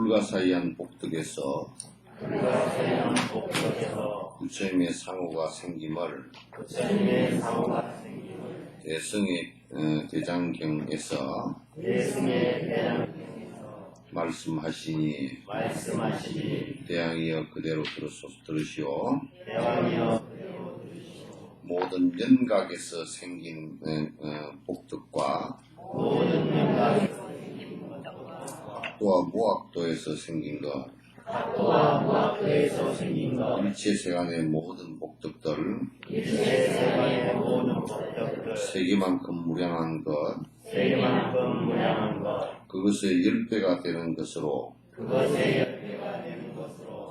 불가사의한 복덕에서 부처님의 상호가 생김을 대승의 대장경에서 말씀하시니 대양이여 그대로 들으시오. 모든 연각에서 생긴 복덕과 학도와 무학도에서 생긴 것, 일체 세간의 모든 복덕들, 세계만큼 무량한 것, 그것의 10배가 되는 것으로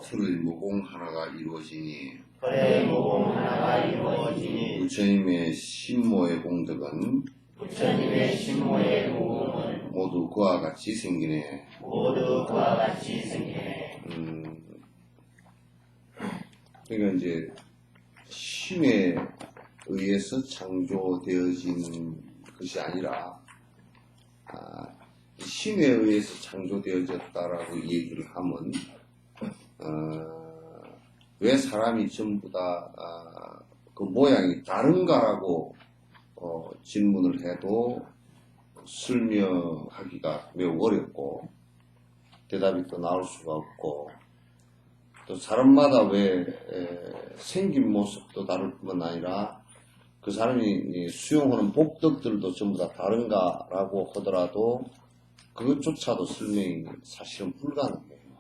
틀의 무공 하나가 이루어지니 부처님의 신모의 공덕은 모두 그와 같이 생기네. 그러니까 이제 힘에 의해서 창조되어진 것이 아니라 힘에 의해서 창조되어졌다라고 얘기를 하면 왜 사람이 전부 다 그 모양이 다른가라고 질문을 해도 설명하기가 매우 어렵고 대답이 또 나올 수가 없고, 또 사람마다 왜 생긴 모습도 다를 뿐만 아니라 그 사람이 수용하는 복덕들도 전부 다 다른가라고 하더라도 그것조차도 설명이 사실은 불가능해요.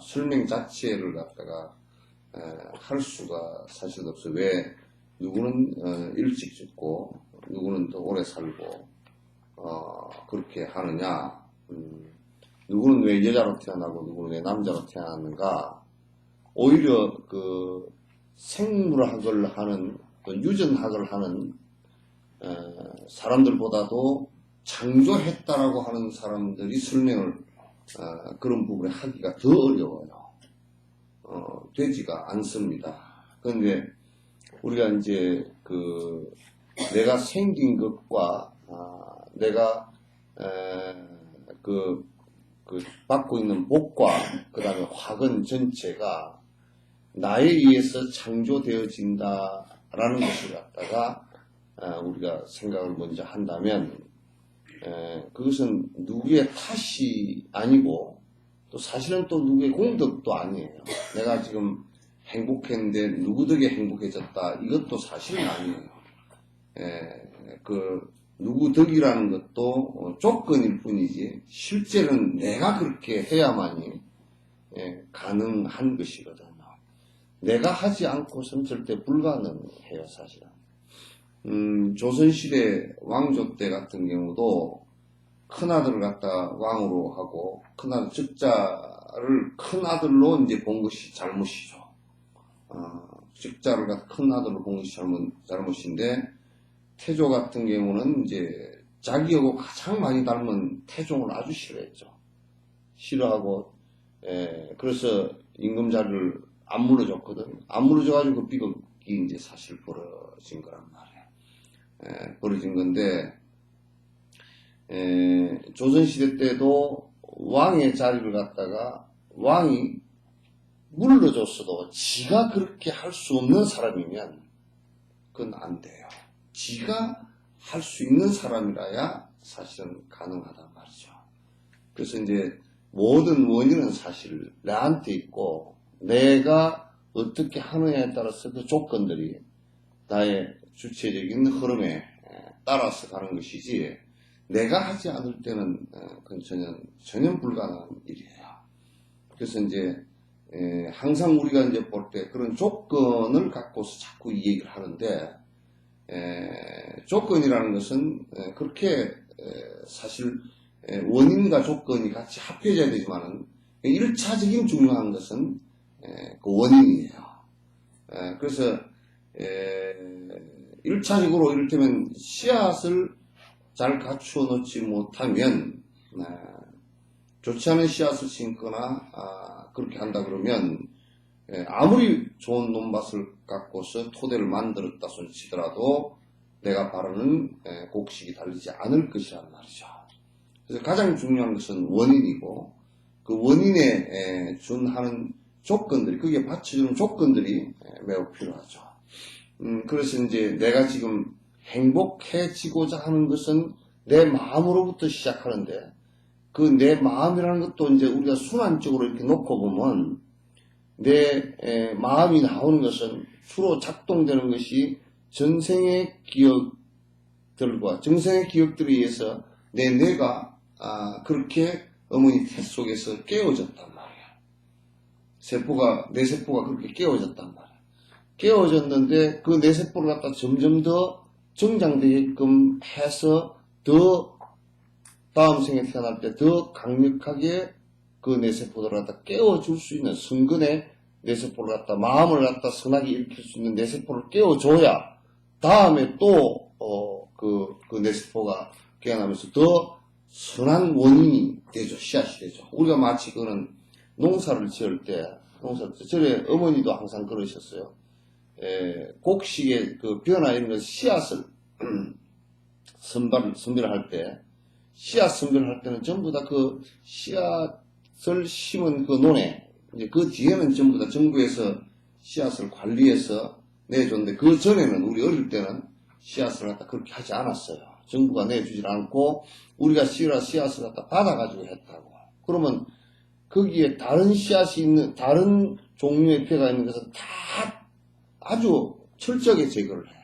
설명 자체를 갖다가 할 수가 사실 없어요. 왜 누구는 일찍 죽고 누구는 더 오래 살고 그렇게 하느냐, 누구는 왜 여자로 태어나고 누구는 왜 남자로 태어났는가. 오히려 그 생물학을 하는 또 유전학을 하는 사람들보다도 창조했다라고 하는 사람들이 설명을 그런 부분에 하기가 더 어려워요. 되지가 않습니다. 그런데 우리가 이제 그 내가 생긴 것과 내가 그 받고 있는 복과 그 다음에 화근 전체가 나에 의해서 창조되어진다라는 것을 갖다가 우리가 생각을 먼저 한다면 그것은 누구의 탓이 아니고 또 사실은 또 누구의 공덕도 아니에요. 내가 지금 행복했는데 누구 덕에 행복해졌다, 이것도 사실은 아니에요. 그 누구 덕이라는 것도 조건일 뿐이지 실제는 내가 그렇게 해야만이 가능한 것이거든요. 내가 하지 않고서는 절대 불가능해요, 사실은. 조선시대 왕조 때 같은 경우도 큰아들을 갖다 왕으로 하고 큰아들 즉자를 큰아들로 이제 본 것이 잘못이죠. 즉자를 갖다 큰아들로 본 것이 잘못인데, 태조 같은 경우는 이제 자기하고 가장 많이 닮은 태종을 아주 싫어했죠. 싫어하고, 그래서 임금자리를 안 물러줬거든. 안 물러줘가지고 그 비극이 이제 사실 벌어진 거란 말이에요. 벌어진 건데, 조선시대 때도 왕의 자리를 갖다가 왕이 물러줬어도 지가 그렇게 할 수 없는 사람이면 그건 안 돼요. 지가 할 수 있는 사람이라야 사실은 가능하단 말이죠. 그래서 이제 모든 원인은 사실 나한테 있고, 내가 어떻게 하느냐에 따라서 그 조건들이 나의 주체적인 흐름에 따라서 가는 것이지, 내가 하지 않을 때는 그건 전혀 불가능한 일이에요. 그래서 이제 항상 우리가 이제 볼 때 그런 조건을 갖고서 자꾸 이 얘기를 하는데, 조건이라는 것은 그렇게 사실 원인과 조건이 같이 합해져야 되지만은 1차적인 중요한 것은 그 원인이에요. 그래서 1차적으로 이를테면 씨앗을 잘 갖추어 놓지 못하면 좋지 않은 씨앗을 심거나 그렇게 한다 그러면 아무리 좋은 논밭을 갖고서 토대를 만들었다 손치더라도 내가 바라는 곡식이 달리지 않을 것이란 말이죠. 그래서 가장 중요한 것은 원인이고, 그 원인에 준하는 조건들이, 그게 받쳐주는 조건들이 매우 필요하죠. 그래서 이제 내가 지금 행복해지고자 하는 것은 내 마음으로부터 시작하는데, 그 내 마음이라는 것도 이제 우리가 순환적으로 이렇게 놓고 보면, 내 마음이 나오는 것은 주로 작동되는 것이 전생의 기억들과 정생의 기억들에 의해서 내 뇌가 그렇게 어머니 태 속에서 깨어졌단 말이야. 내 세포가 그렇게 깨어졌단 말이야. 깨어졌는데 그 내 세포를 갖다 점점 더 정장되게끔 해서 더 다음 생에 태어날 때 더 강력하게 그 뇌세포들을 갖다 깨워줄 수 있는 성근의 뇌세포를 갖다 마음을 갖다 선하게 일으킬 수 있는 뇌세포를 깨워줘야 다음에 또 그 뇌세포가 깨어나면서 더 선한 원인이 되죠. 씨앗이 되죠. 우리가 마치 그거는 농사를 지을 때 저희 어머니도 항상 그러셨어요. 곡식의 그 변화 이런 거 씨앗을 선별할 때 씨앗 선별할 때는 전부 다 그 씨앗을 심은 그 논에 이제 그 뒤에는 전부 다 정부에서 씨앗을 관리해서 내줬는데 그 전에는 우리 어릴 때는 씨앗을 갖다 그렇게 하지 않았어요. 정부가 내주질 않고 우리가 씨앗을 갖다 받아가지고 했다고. 그러면 거기에 다른 씨앗이 있는 다른 종류의 폐가 있는 것은 다 아주 철저하게 제거를 해요.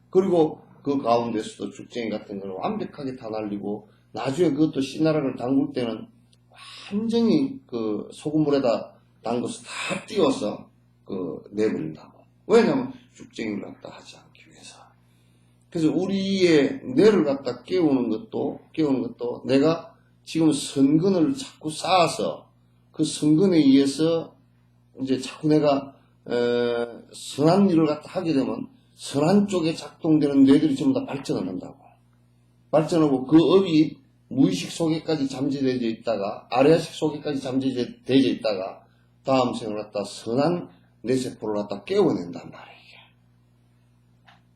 그리고 그 가운데서도 죽쟁이 같은 거는 완벽하게 다 날리고 나중에 그것도 씨나락을 담글 때는 완전히 그 소금물에다 담궈서 다 띄워서 내버린다고. 왜냐하면 죽쟁이를 갖다 하지 않기 위해서. 그래서 우리의 뇌를 갖다 깨우는 것도 내가 지금 선근을 자꾸 쌓아서 그 선근에 의해서 이제 자꾸 내가 선한 일을 갖다 하게 되면 선한 쪽에 작동되는 뇌들이 전부 다 발전을 한다고. 발전하고 그 업이 무의식 속에까지 잠재되어 있다가 아래아식 속에까지 잠재되어 있다가 다음 생을 갖다 선한 뇌세포를 갖다 깨워낸단 말이에요.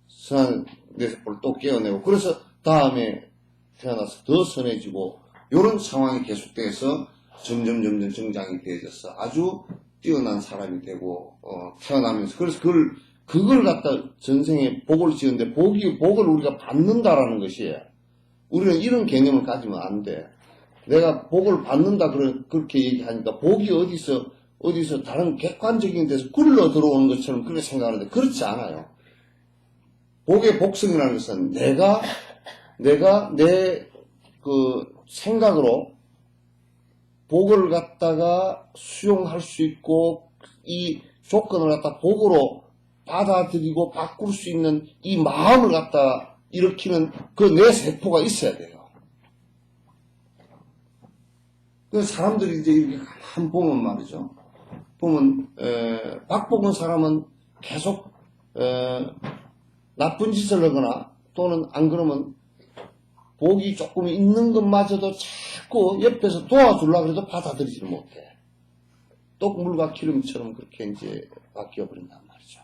선한 뇌세포를 또 깨워내고 그래서 다음에 태어나서 더 선해지고 이런 상황이 계속돼서 점점 정장이 되어져서 아주 뛰어난 사람이 되고 태어나면서 그래서 그걸 갖다 전생에 복을 지었는데 복을 우리가 받는다라는 것이에요. 우리는 이런 개념을 가지면 안 돼. 내가 복을 받는다 그렇게 얘기하니까 복이 어디서 다른 객관적인 데서 굴러 들어오는 것처럼 그렇게 생각하는데 그렇지 않아요. 복의 복성이라는 것은 내가 내 그 생각으로 복을 갖다가 수용할 수 있고 이 조건을 갖다 복으로 받아들이고 바꿀 수 있는 이 마음을 갖다 일으키는 그 뇌 세포가 있어야 돼요. 그 사람들이 이제 이렇게 가만 보면 말이죠. 박복은 사람은 계속 나쁜 짓을 하거나 또는 안 그러면 복이 조금 있는 것마저도 자꾸 옆에서 도와주려고 해도 받아들이지를 못해. 떡물과 기름처럼 그렇게 이제 바뀌어버린단 말이죠.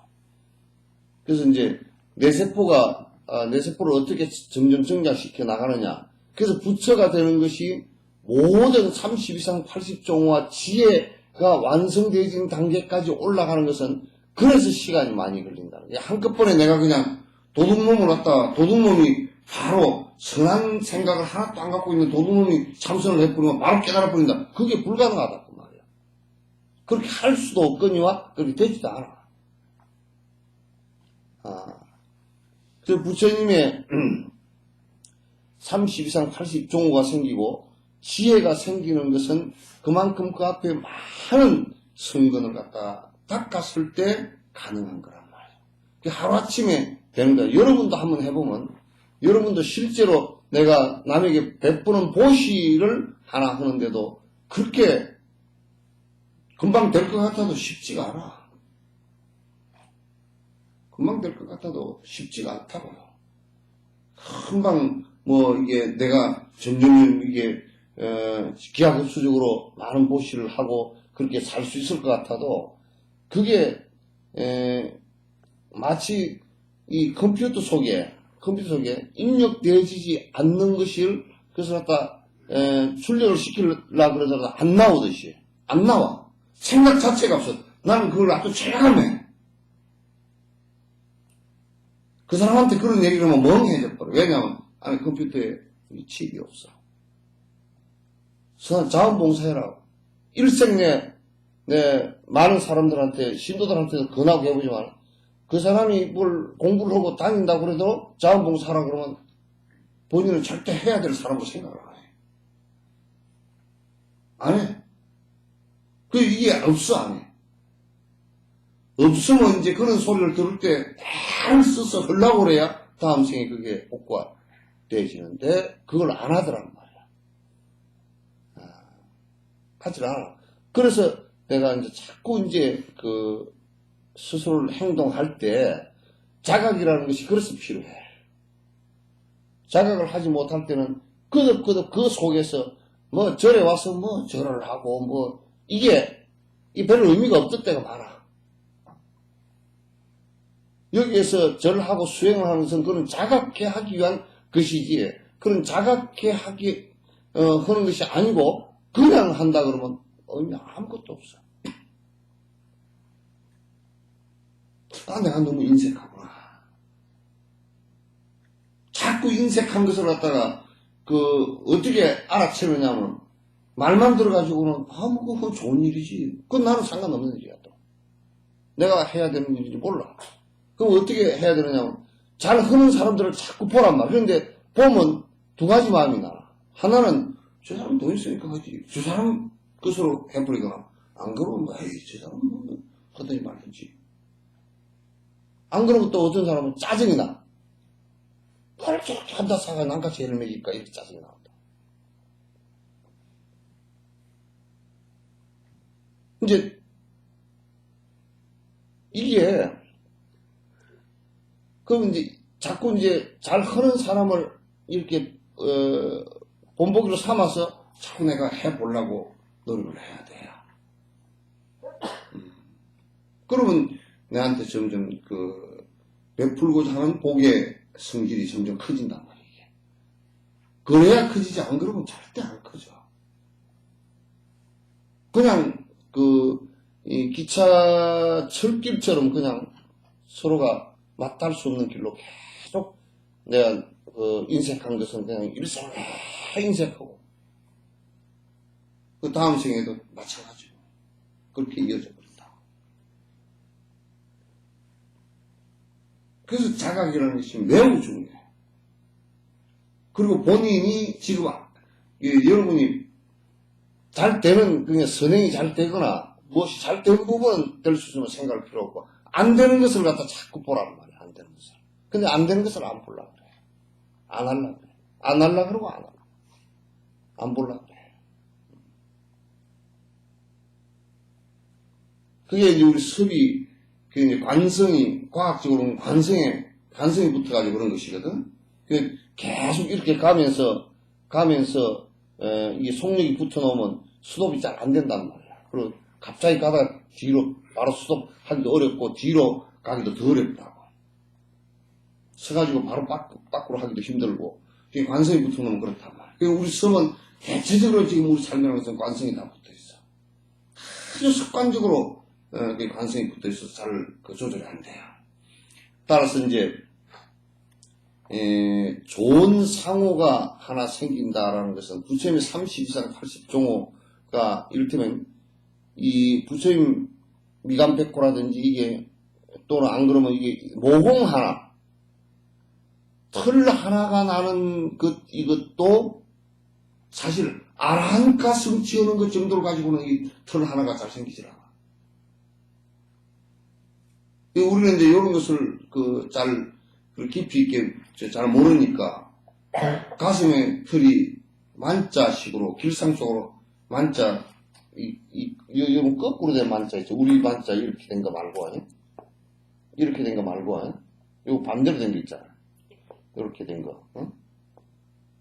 그래서 이제 뇌세포를 어떻게 점점 증가시켜 나가느냐. 그래서 부처가 되는 것이 모든 30 이상 80종과 지혜가 완성되어진 단계까지 올라가는 것은 그래서 시간이 많이 걸린다는 거예요. 한꺼번에 내가 그냥 도둑놈이 바로 선한 생각을 하나도 안 갖고 있는 도둑놈이 참선을 해버리면 바로 깨달아버린다. 그게 불가능하다고 말이야. 그렇게 할 수도 없거니와 그렇게 되지도 않아. 그 부처님의 30 이상 80종호가 생기고 지혜가 생기는 것은 그만큼 그 앞에 많은 성근을 갖다 닦았을 때 가능한 거란 말이에요. 하루아침에 되는 거예요. 여러분도 한번 해보면 여러분도 실제로 내가 남에게 베푸는 보시를 하나 하는데도 그렇게 금방 될 것 같아도 쉽지가 않아. 금방 될 것 같아도 쉽지가 않다고요. 금방 이게 내가 점점 이게 기하급수적으로 많은 보시를 하고 그렇게 살 수 있을 것 같아도 그게 마치 이 컴퓨터 속에 입력되어지지 않는 것을 그래서 갖다 출력을 시키려고 그러더라도 안 나오듯이. 안 나와. 생각 자체가 없어. 나는 그걸 아주 체감해. 그 사람한테 그런 얘기를 하면 멍해져 버려. 왜냐하면 안에 컴퓨터에 칩이 없어. 자원봉사해라. 일생 내 많은 사람들한테, 신도들한테도 권하고 해보지만, 그 사람이 뭘 공부를 하고 다닌다고 그래도 자원봉사하라 그러면 본인은 절대 해야 될 사람으로 생각을 안 해. 안 해. 이게 없어, 안 해. 없으면 이제 그런 소리를 들을 때 잘 써서 하려고 그래야 다음 생에 그게 복구가 되어지는데, 그걸 안 하더란 말이야. 하질 않아. 그래서 내가 이제 자꾸 이제 스스로 행동할 때 자각이라는 것이 그래서 필요해. 자각을 하지 못할 때는 끄덕끄덕 그 속에서 뭐 절에 와서 뭐 절을 하고 뭐 이게 별 의미가 없을 때가 많아. 여기에서 절하고 수행을 하는 것은 그런 자각해 하기 위한 것이지 그런 자각해 하는 것이 아니고 그냥 한다 그러면 의미 아무것도 없어. 내가 너무 인색하구나. 자꾸 인색한 것을 갖다가 어떻게 알아채느냐면 말만 들어가지고는 그거 좋은 일이지. 그건 나는 상관없는 일이야 또. 내가 해야 되는 일인지 몰라. 그럼 어떻게 해야 되느냐면 잘 하는 사람들을 자꾸 보란 말이야. 그런데 보면 두 가지 마음이 나라. 하나는 저 사람 돈 있으니까 하지. 저 사람 것으로 해버리거나 안 그러면 저 사람 하든지 말든지. 안 그러면 또 어떤 사람은 짜증이 나. 뭘 저렇게 한다 사가 난같이 애를 먹일까 이렇게 짜증이 나온다. 이제 이게 그럼 이제 자꾸 이제 잘 하는 사람을 이렇게 본보기로 삼아서 자꾸 내가 해보려고 노력을 해야 돼요. 그러면 내한테 점점 베풀고자 하는 복의 성질이 점점 커진단 말이에요. 그래야 커지지 안 그러면 절대 안 커져. 그냥 이 기차 철길처럼 그냥 서로가 맞닿을 수 없는 길로 계속 내가 인색한 것은 그냥 일생에 인색하고 그 다음 생에도 마찬가지고 그렇게 이어져 버린다. 그래서 자각이라는 것이 매우 중요해. 그리고 본인이 지금 여러분이 잘 되는 그냥 선행이 잘 되거나 무엇이 잘 되는 부분은 될 수 있으면 생각할 필요 없고 안 되는 것을 갖다 자꾸 보라는 말이야. 안 되는 것을. 근데 안 되는 것을 안 보려고 그래. 안 하려고 그래. 안 하려고 그러고 안 하려고. 안 보려고 그래. 그게 이제 우리 섭이 이제 관성이 과학적으로는 관성이 붙어가지고 그런 것이거든. 계속 이렇게 가면서 이게 속력이 붙어놓으면 스톱이 잘 안 된단 말이야. 그리고 갑자기 가다가 뒤로 바로 스톱하기도 어렵고 뒤로 가기도 더 어렵다고. 서가지고 바로 밖으로 하기도 힘들고 그게 관성이 붙어놓으면 그렇단 말이야. 그리고 우리 섬은 대체적으로 지금 우리 삶이라는 것은 관성이 다 붙어있어. 아주 습관적으로 관성이 붙어있어서 잘 조절이 안 돼요. 따라서 이제 좋은 상호가 하나 생긴다라는 것은 부처님의 30 이상 80종호가 이를테면 이 부처님 미간백호라든지 이게 또는 안 그러면 이게 모공 하나 털 하나가 나는 이것도 사실 아라한가 성취하는 것 정도를 가지고는 이 털 하나가 잘 생기질 않아. 우리는 이제 이런 것을 잘 깊이 있게 잘 모르니까 가슴에 털이 만자식으로 길상적으로 만자 이건 거꾸로 된 만자 있죠. 우리 만자 이렇게 된 거 말고 이렇게 된 거 말고 이거 반대로 된 거 있잖아. 이렇게 된 거, 응?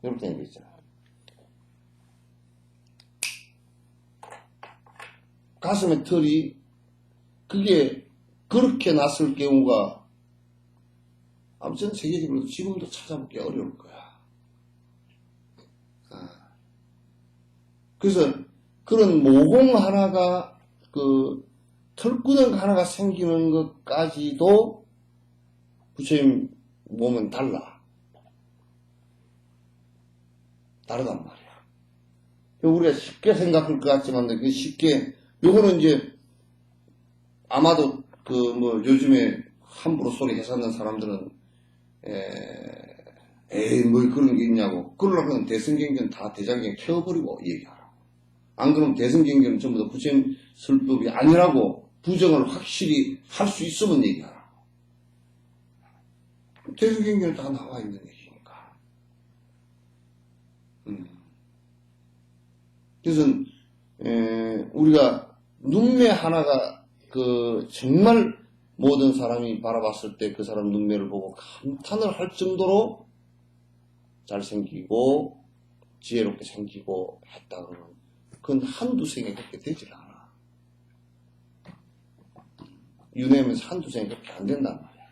이렇게 된 거 있잖아. 가슴에 털이 그게 그렇게 났을 경우가 아무튼 세계적으로 지금도 찾아보기 어려울 거야. 그래서 그런 모공 하나가, 털구멍 하나가 생기는 것까지도 부처님 몸은 다르단 말이야. 우리가 쉽게 생각할 것 같지만, 쉽게, 요거는 이제, 아마도, 요즘에 함부로 소리 해삼는 사람들은, 에이, 뭐 그런 게 있냐고. 그러려면 대승경전 다 대장경 켜버리고 얘기하라고. 안 그러면 대승경전은 전부 다 부처님 설법이 아니라고 부정을 확실히 할 수 있으면 얘기하라고. 대승경전에 다 나와 있는 얘기니까. 그래서, 우리가 눈매 하나가 정말 모든 사람이 바라봤을 때 그 사람 눈매를 보고 감탄을 할 정도로 잘생기고 지혜롭게 생기고 했다 그러면 그건 한두 생에 그렇게 되질 않아. 윤회하면서 한두 생에 그렇게 안 된단 말이야.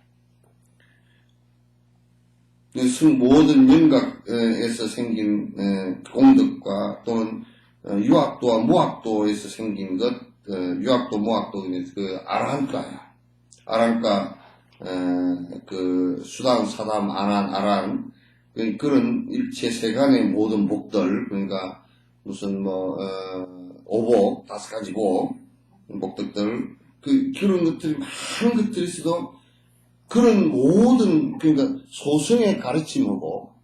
모든 윤곽에서 생긴 공덕과 또는 유학도와 무학도에서 생긴 것, 유학도, 무학도, 아란가야. 아란가, 수담, 사담, 아난, 아란, 그런 일체 세간의 모든 복들, 그러니까 무슨 오복, 5가지 복, 복덕들, 그런 것들이 많은 것들이 있어도 그런 모든, 그러니까 소승의 가르침하고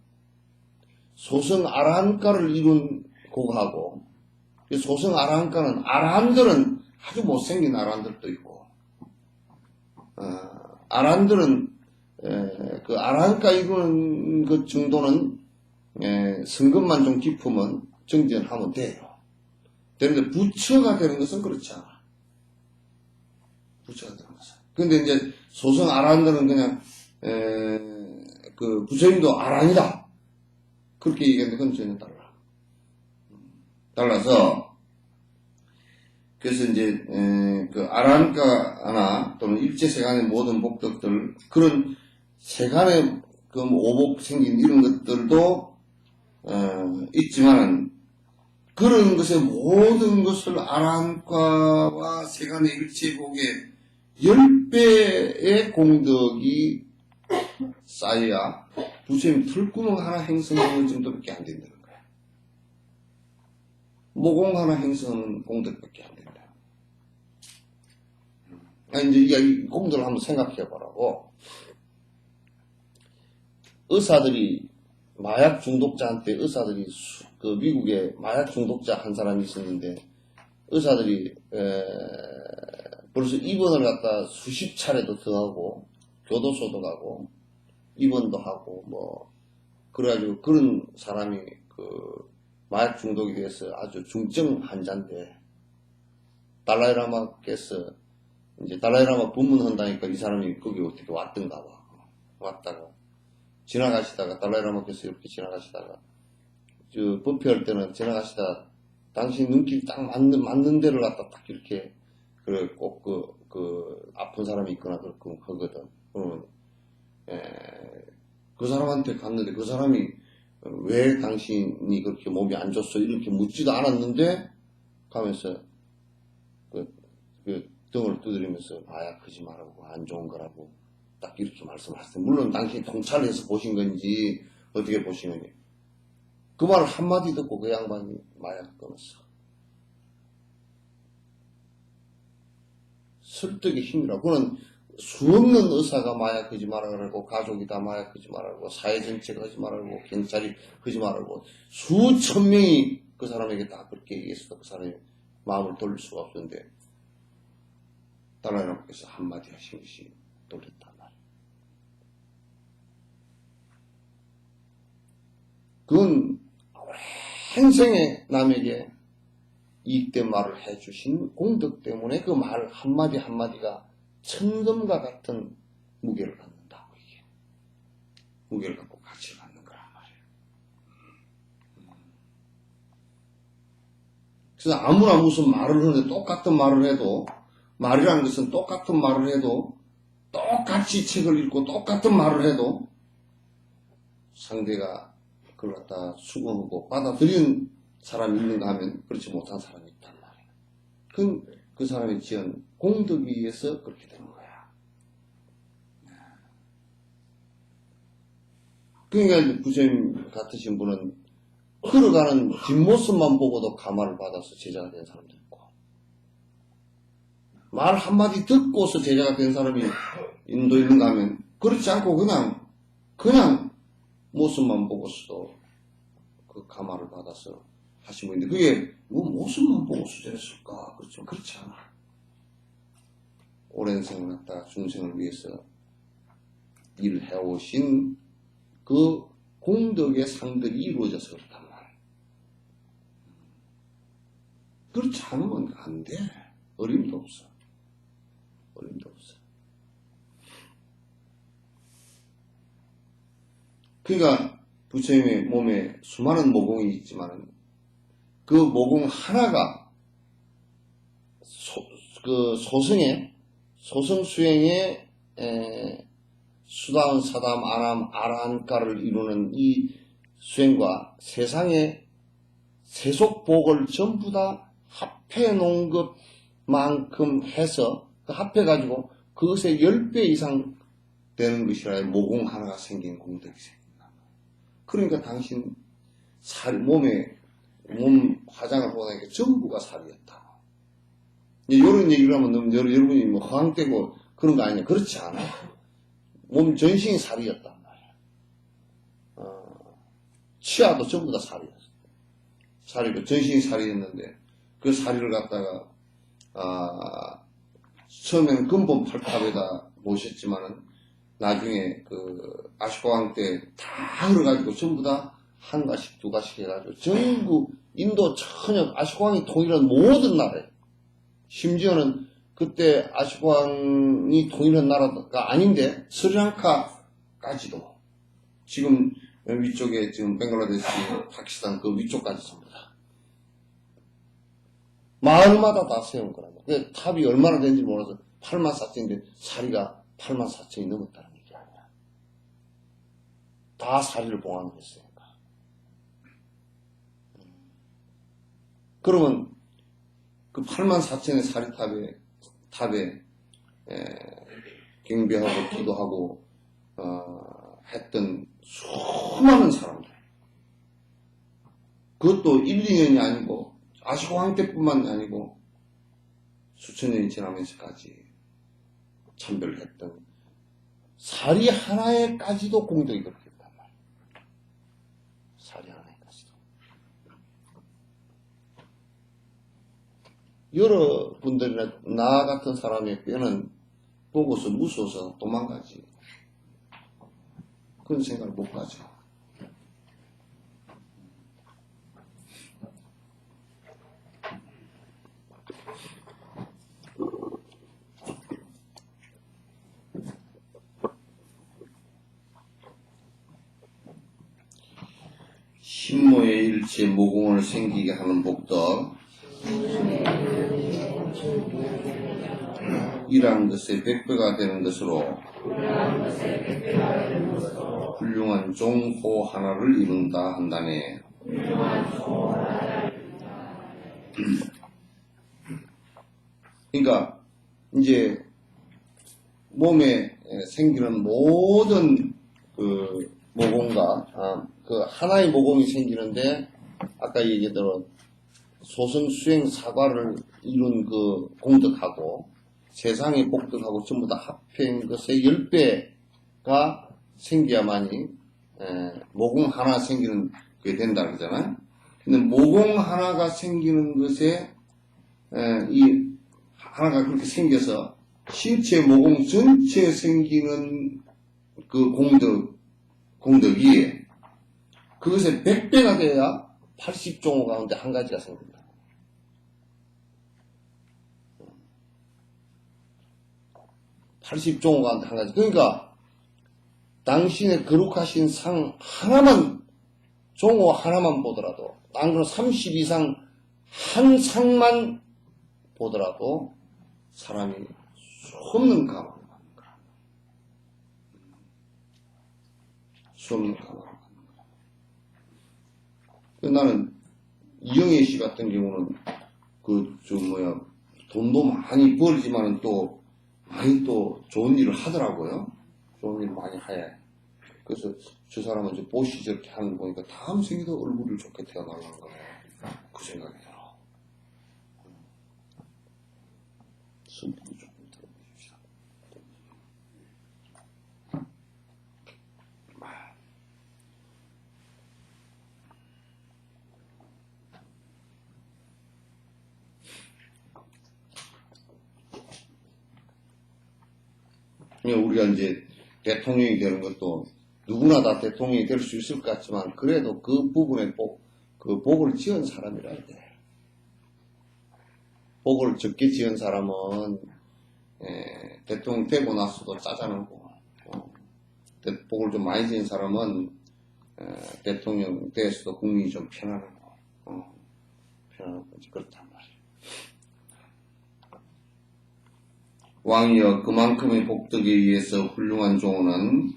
소승 아라한가를 이룬 고하고 소승 아라한가는 아라한들은 아주 못생긴 아라한들도 있고 아라한들은 아라한가 이루는 것 정도는 성급만 좀 깊으면 정진하면 돼요. 그런데 부처가 되는 것은 그렇지 않아. 부처가 되는 것은. 근데 이제 소승 아라한들은 그냥 부처님도 아라한이다. 그렇게 얘기했는데 그건 전혀 달라서 그래서 이제 아라한가나 또는 일체세간의 모든 복덕들 그런 세간의 오복 생긴 이런 것들도 있지만은 그런 것의 모든 것을 아라한가와 세간의 일체복의 10배의 공덕이 쌓여야 부처님 털구멍 하나 행성하는 정도밖에 안 된다는 거야. 모공 하나 행성하는 공덕밖에 안 된다. 이제 이 공덕을 한번 생각해 보라고. 의사들이 마약 중독자한테 의사들이 미국에 마약 중독자 한 사람이 있었는데 의사들이 벌써 입원을 갖다 수십 차례도 더 하고 교도소도 가고 입원도 하고 그래가지고 그런 사람이 마약 중독에 대해서 아주 중증 환자인데 달라이라마께서 이제 달라이라마 법문한다니까 이 사람이 거기 어떻게 왔던가 봐. 왔다가 지나가시다가 달라이라마께서 이렇게 지나가시다가 법회할 때는 지나가시다 당신 눈길 딱 맞는 데를 갖다 딱 이렇게 그래 꼭 아픈 사람이 있거나 그렇게 하거든. 그러면 그 사람한테 갔는데 그 사람이 왜 당신이 그렇게 몸이 안 좋소 이렇게 묻지도 않았는데 가면서 그 등을 두드리면서 마약 하지 말라고 안 좋은 거라고 딱 이렇게 말씀하셨어요. 물론 당신이 통찰해서 보신 건지 어떻게 보신 건지 그 말을 한마디 듣고 그 양반이 마약 끊었어. 설득의 힘이라고. 그는 수없는 의사가 마약하지 말라고 가족이 다 마약하지 말라고 사회 전체가 하지 말라고 경찰이 하지 말라고 수천 명이 그 사람에게 다 그렇게 얘기했어도 그 사람이 마음을 돌릴 수가 없었는데 달라이라마께서 한마디 하신 것이 돌렸단 말이에요. 그건 행생에 남에게 이익된 말을 해주신 공덕 때문에 그 말 한마디 한마디가 천금과 같은 무게를 갖는다고 이게. 무게를 갖고 가치를 갖는 거란 말이에요. 그래서 아무나 무슨 말을 하는데 똑같은 말을 해도 말이라는 것은 똑같은 말을 해도 똑같이 책을 읽고 똑같은 말을 해도 상대가 그걸 갖다 수긍하고 받아들이는 사람이 있는가 하면 그렇지 못한 사람이 있단 말이에요. 그 사람이 지은 공덕에 의해서 그렇게 되는 거야. 그러니까 부처님 같으신 분은 걸어가는 뒷모습만 보고도 감화를 받아서 제자가 된 사람도 있고, 말 한마디 듣고서 제자가 된 사람이 인도 있는가 하면 그렇지 않고 그냥 모습만 보고서도 그 감화를 받아서 하신 분인데, 그게 뭐 모습만 보고서 저랬을까? 그렇죠. 그렇지 않아. 오랜 생을 갖다가 중생을 위해서 일을 해오신 그 공덕의 상들이 이루어져서 그렇단 말이야. 그렇지 않으면 안 돼. 어림도 없어. 어림도 없어. 그러니까 부처님의 몸에 수많은 모공이 있지만 그 모공 하나가 소성 수행의 수다운 사담 아람 아라한가를 이루는 이 수행과 세상의 세속복을 전부 다 합해 놓은 것만큼 해서 그 합해 가지고 그것의 10배 이상 되는 것이라 모공 하나가 생긴 공덕이 생긴다. 그러니까 당신 몸 화장을 보고 나니까 전부가 살이었다. 이런 얘기를 하면 여러분이 뭐 허황되고 그런 거 아니냐. 그렇지 않아. 몸 전신이 살이었단 말이야. 치아도 전부 다 살이었어. 살이고 전신이 살이었는데 그 살이를 갖다가 처음에는 근본 팔탑에다 모셨지만은 나중에 그 아시고왕 때 다 흘러가지고 전부 다 한 가씩 두 가씩 해가지고 전부 인도 전역 아시고왕이 통일한 모든 나라에, 심지어는 그때 아시고왕이 통일한 나라가 아닌데 스리랑카까지도 지금 위쪽에 지금 벵글라데시, 파키스탄 그 위쪽까지 전부 다 마을마다 다 세운 거라고. 그 탑이 얼마나 되는지 몰라서 84,000인데 사리가 84,000이 넘었다는 얘기 아니야. 다 사리를 봉안했으니까. 그러면 그 84,000의 사리탑에 경배하고 기도하고 했던 수많은 사람들, 그것도 1, 2년이 아니고 아시고왕 때뿐만 아니고 수천 년이 지나면서까지 참배를 했던 사리 하나에까지도 공덕이 그렇게 있단 말이에요. 사리 하나에까지도. 여러분들이나 나 같은 사람의 뼈는 보고서 무서워서 도망가지. 그런 생각을 못 가져. 신모의 일체 모공을 생기게 하는 복덕, 일한 것의 100배가 되는 것으로 훌륭한 종호 하나를 이룬다 한다네. 그러니까 이제 몸에 생기는 모든 그 모공과 그 하나의 모공이 생기는데, 아까 얘기대로 소성 수행 사과를 이룬 그 공덕하고 세상의 복덕하고 전부 다 합한 것의 10배가 생겨야만이 모공 하나 생기는 게 된다 그러잖아요. 근데 모공 하나가 생기는 것에 이 하나가 그렇게 생겨서 신체 모공 전체에 생기는 그 공덕이 그것의 100배가 돼야 80종호 가운데 한 가지가 생긴다. 80종호 가운데 한 가지. 그러니까 당신의 거룩하신 상 하나만, 종호 하나만 보더라도, 안 그러면 30 이상 한 상만 보더라도 사람이 수없는 감화를 받는 거야. 수없는 감화를 받는 거야. 나는 이영애 씨 같은 경우는 돈도 많이 벌지만은 또 많이 또 좋은 일을 하더라고요. 좋은 일을 많이 해. 그래서 저 사람은 이제 보시 저렇게 하는 거 보니까 다음 생에도 얼굴을 좋게 태어나려는 거예요. 그 생각이 들어. 숨도 조금 들어보십시다. 우리가 이제 대통령이 되는 것도 누구나 다 대통령이 될 수 있을 것 같지만 그래도 그 부분에 그 복을 지은 사람이라 해야 돼. 복을 적게 지은 사람은 대통령 되고 나서도 짜증나고 복을 좀 많이 지은 사람은 대통령 돼서도 국민이 좀 편안하고 편안하고 그렇단 말이에요. 왕이여 그만큼의 복덕에 의해서 훌륭한 종은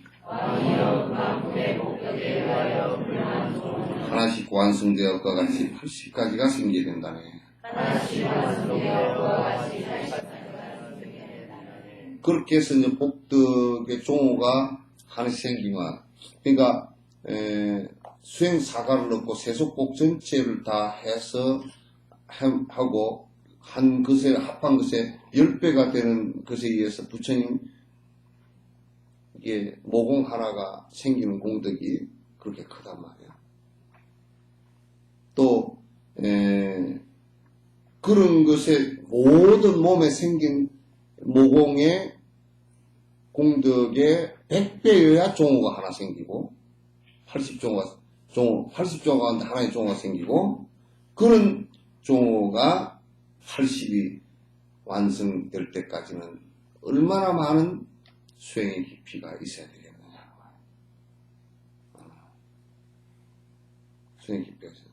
하나씩 완성되어 그와 같이 80가지가 생기게 된다네. 그렇게 해서 이제 복덕의 종호가 하나씩 생기면 그러니까 수행사가를 넣고 세속복 전체를 다 해서 하고 한 것에 합한 것에 10배가 되는 것에 의해서 부처님 이게 모공 하나가 생기는 공덕이 그렇게 크단 말이야. 또 그런 것에 모든 몸에 생긴 모공의 공덕의 100배여야 종호가 하나 생기고 80종호가 하나의 종호가 생기고 그런 종호가 80이 완성될 때까지는 얼마나 많은 수행의 깊이가 있어야 되겠느냐. 수행의 깊이가 있어야 돼.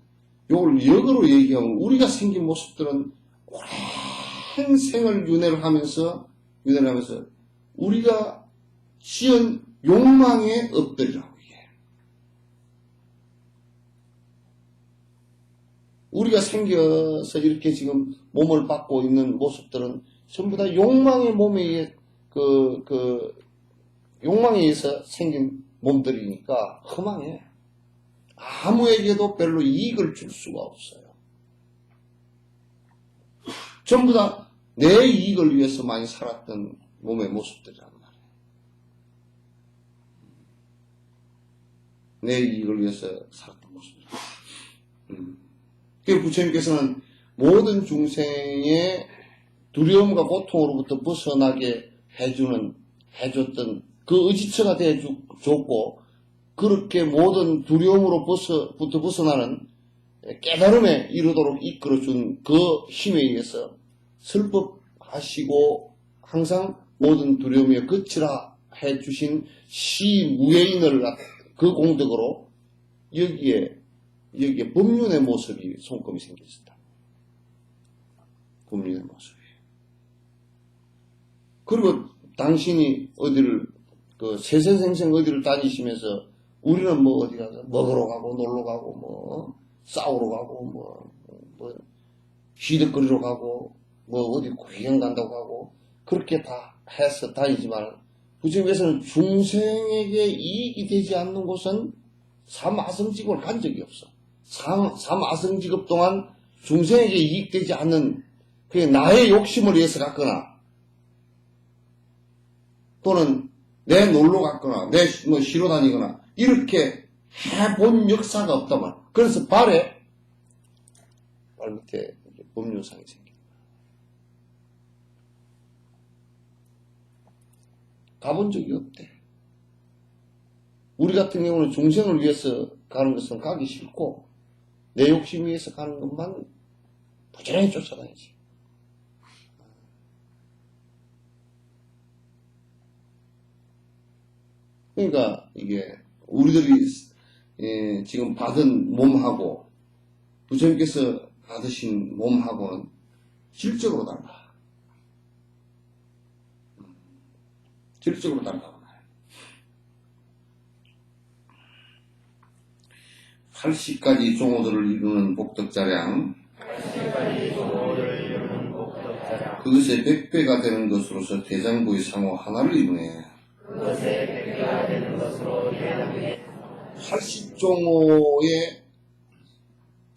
요걸 역으로 얘기하면 우리가 생긴 모습들은 오랜 생을 윤회를 하면서 우리가 지은 욕망의 업들이라고 이게. 우리가 생겨서 이렇게 지금 몸을 받고 있는 모습들은 전부 다 욕망의 몸에 의해 욕망에 의해서 생긴 몸들이니까 허망해. 아무에게도 별로 이익을 줄 수가 없어요. 전부 다 내 이익을 위해서 많이 살았던 몸의 모습들이란 말이에요. 내 이익을 위해서 살았던 모습들. 그래서 부처님께서는 모든 중생의 두려움과 고통으로부터 벗어나게 해줬던 그 의지처가 되어줬고, 그렇게 모든 두려움으로부터 벗어나는 깨달음에 이르도록 이끌어준 그 힘에 의해서 슬퍼하시고 항상 모든 두려움에 그치라 해주신 시무예인을 그 공덕으로 여기에 법륜의 모습이 손금이 생겼다. 법륜의 모습이. 그리고 당신이 세세생생 어디를 다니시면서 우리는 뭐 어디 가서 먹으러 가고 놀러 가고 뭐 싸우러 가고 뭐 휘득거리러 가고 뭐 어디 구경 간다고 하고 그렇게 다 해서 다니지만 부처님께서는 중생에게 이익이 되지 않는 곳은 삼아성직업을 간 적이 없어. 삼아성직업 동안 중생에게 이익되지 않는 그게 나의 욕심을 위해서 갔거나 또는 내 놀러 갔거나 내 뭐 쉬러 다니거나 이렇게 해본 역사가 없다만. 그래서 발 밑에 법륜상이 생깁니다. 가본 적이 없대. 우리 같은 경우는 중생을 위해서 가는 것은 가기 싫고 내 욕심 위해서 가는 것만 부지런히 쫓아다니지. 그러니까 이게 우리들이 지금 받은 몸하고 부처님께서 받으신 몸하고는 질적으로 달라. 질적으로 달라. 80가지 종호들을 이루는 복덕자량, 그것의 100배가 되는 것으로서 대장부의 상호 하나를 이루네.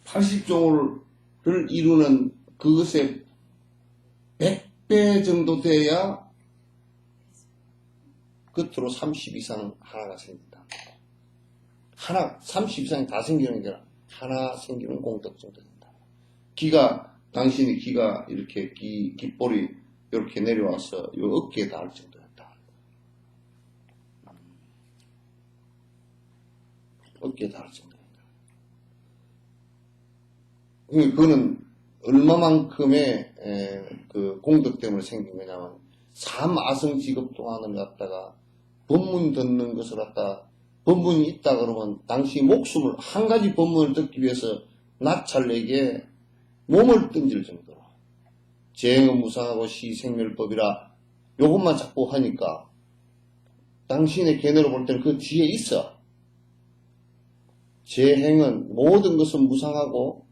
80종호를 이루는 그것의 100배 정도 돼야 끝으로 30 이상 하나가 생긴다. 30 이상이 다 생기는 게 아니라 하나 생기는 공덕 정도 된다. 당신의 기가 이렇게 깃볼이 이렇게 내려와서 이 어깨에 닿을 정도였다. 어깨에 닿을 정도였다. 그거는 얼마만큼의 그 공덕 때문에 생긴 거냐면, 삼아성 직업 동안을 갖다가 법문 듣는 것을 갖다가 법문이 있다 그러면 당시 목숨을 한 가지 법문을 듣기 위해서 나찰에게 몸을 던질 정도로 재행은 무상하고 시생멸법이라 요것만 자꾸 하니까 당신의 견해로 볼 때는 그 뒤에 있어. 재행은 모든 것은 무상하고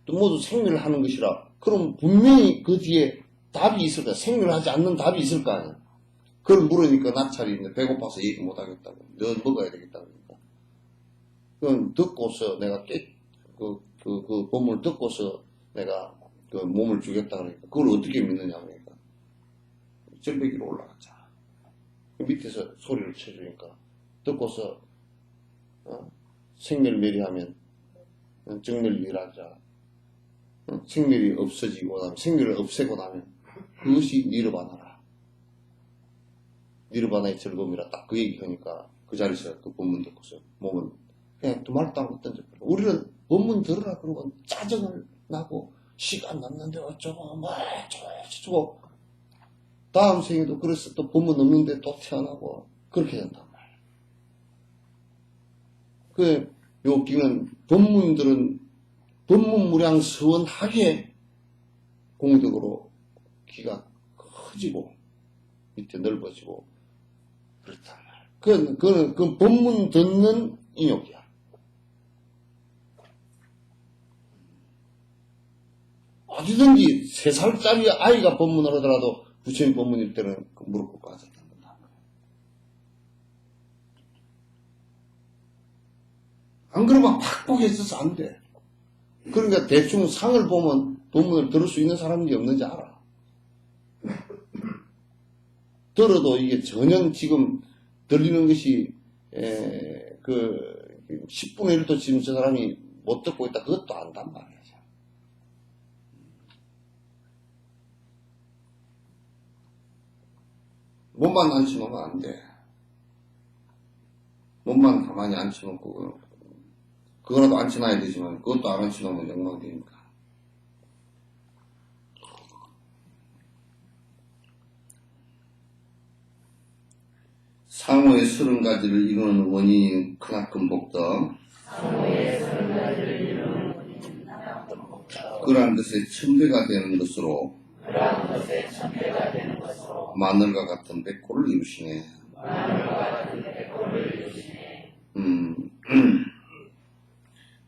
또 모두 생멸을 하는 것이라. 그럼 분명히 그 뒤에 답이 있을 거야. 생멸하지 않는 답이 있을 거 아니야. 그걸 물으니까 나찰이 있는데 배고파서 얘기 못하겠다고. 너 먹어야 되겠다 그러니까. 그건 듣고서 내가 그 법문을 듣고서 내가 그 몸을 주겠다 그러니까 그걸 어떻게 믿느냐 그러니까 절벽위로 올라갔잖아. 그 밑에서 소리를 쳐주니까 듣고서 생멸멸이하면 정멸멸하자. 생멸이 없어지고 나면 생멸을 없애고 나면 그것이 니르바나라. 니르바나의 즐거움이라 딱 그 얘기 하니까 그 자리에서 그 법문 듣고서 몸은 그냥 두 말도 안 하고 던져버려. 우리는 법문 들으라 그러면 짜증을 나고 시간 남는데 어쩌고 뭐 어쩌고 다음 생에도 그래서 또 법문 없는데 또 태어나고 그렇게 된단 말이야. 요 기는 법문들은 법문무량 서원하게 공덕으로 기가 커지고 밑에 넓어지고 그렇단 말이야. 그건 법문 듣는 인욕이야. 어디든지 3살짜리 아이가 법문을 하더라도 부처님 법문일 때는 무릎 꿇고 앉았다는 거다. 안 그러면 팍팍 해서서 안 돼. 그러니까 대충 상을 보면 법문을 들을 수 있는 사람이 없는지 알아. 들어도 이게 전혀 지금 들리는 것이 10분의 1도 지금 저 사람이 못 듣고 있다. 그것도 안단 말이야. 몸만 앉혀놓으면 안 돼. 몸만 가만히 앉혀놓고 그거라도 앉혀놔야 되지만 그것도 안 앉혀놓으면 영광되니까. 상호의 30가지를 이루는 원인인 크나큰 복덕, 그러한 것의 1000배가 되는 것으로 마늘과 같은 백호를 이루시네.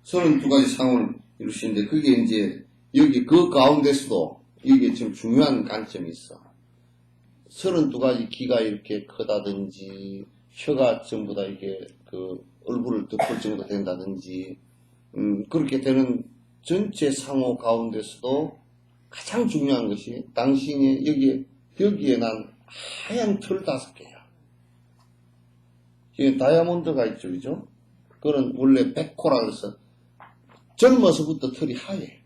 32가지 상호를 이루시는데 그게 이제 여기 그 가운데서도 이게 지금 중요한 관점이 있어. 32가지 기가 이렇게 크다든지 혀가 전부 다 이게 그 얼굴을 덮을 정도 된다든지 그렇게 되는 전체 상호 가운데서도 가장 중요한 것이 당신이 여기에 난 하얀 털 5개야. 여기 다이아몬드가 있죠, 그죠? 그건 원래 백호라 그래서 젊어서부터 털이 하얘.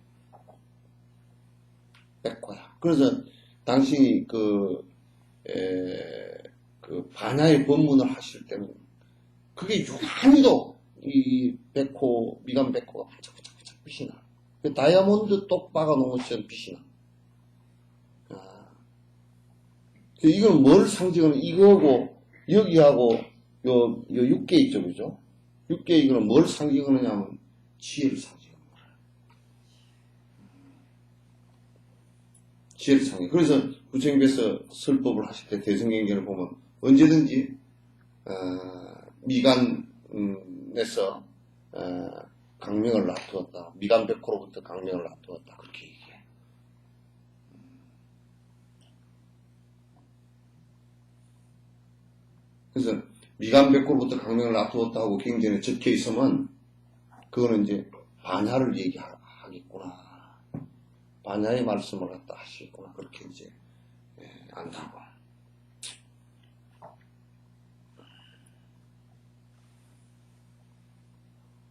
백호야. 그래서 당신이 그 반야의 법문을 하실 때는 그게 유난히도 이 백호, 미간 백호가 반짝반짝 빛이 나. 그 다이아몬드 똑 박아놓은 것처럼 빛이 나. 이건 뭘 상징하는, 이거하고, 여기하고, 요 6개 있죠, 그죠? 6개 이거는 뭘 상징하느냐면, 지혜를 상징하는 거야. 지혜를 상징. 그래서, 부처님께서 설법을 하실 때 대승경전을 보면, 언제든지, 미간에서, 강명을 놔두었다. 미간백호로부터 강명을 놔두었다. 그렇게 얘기해. 그래서 미간백호로부터 강명을 놔두었다 하고 경전에 적혀 있으면 그거는 이제 반야를 얘기하겠구나. 반야의 말씀을 갖다 하시겠구나. 그렇게 이제 안다고.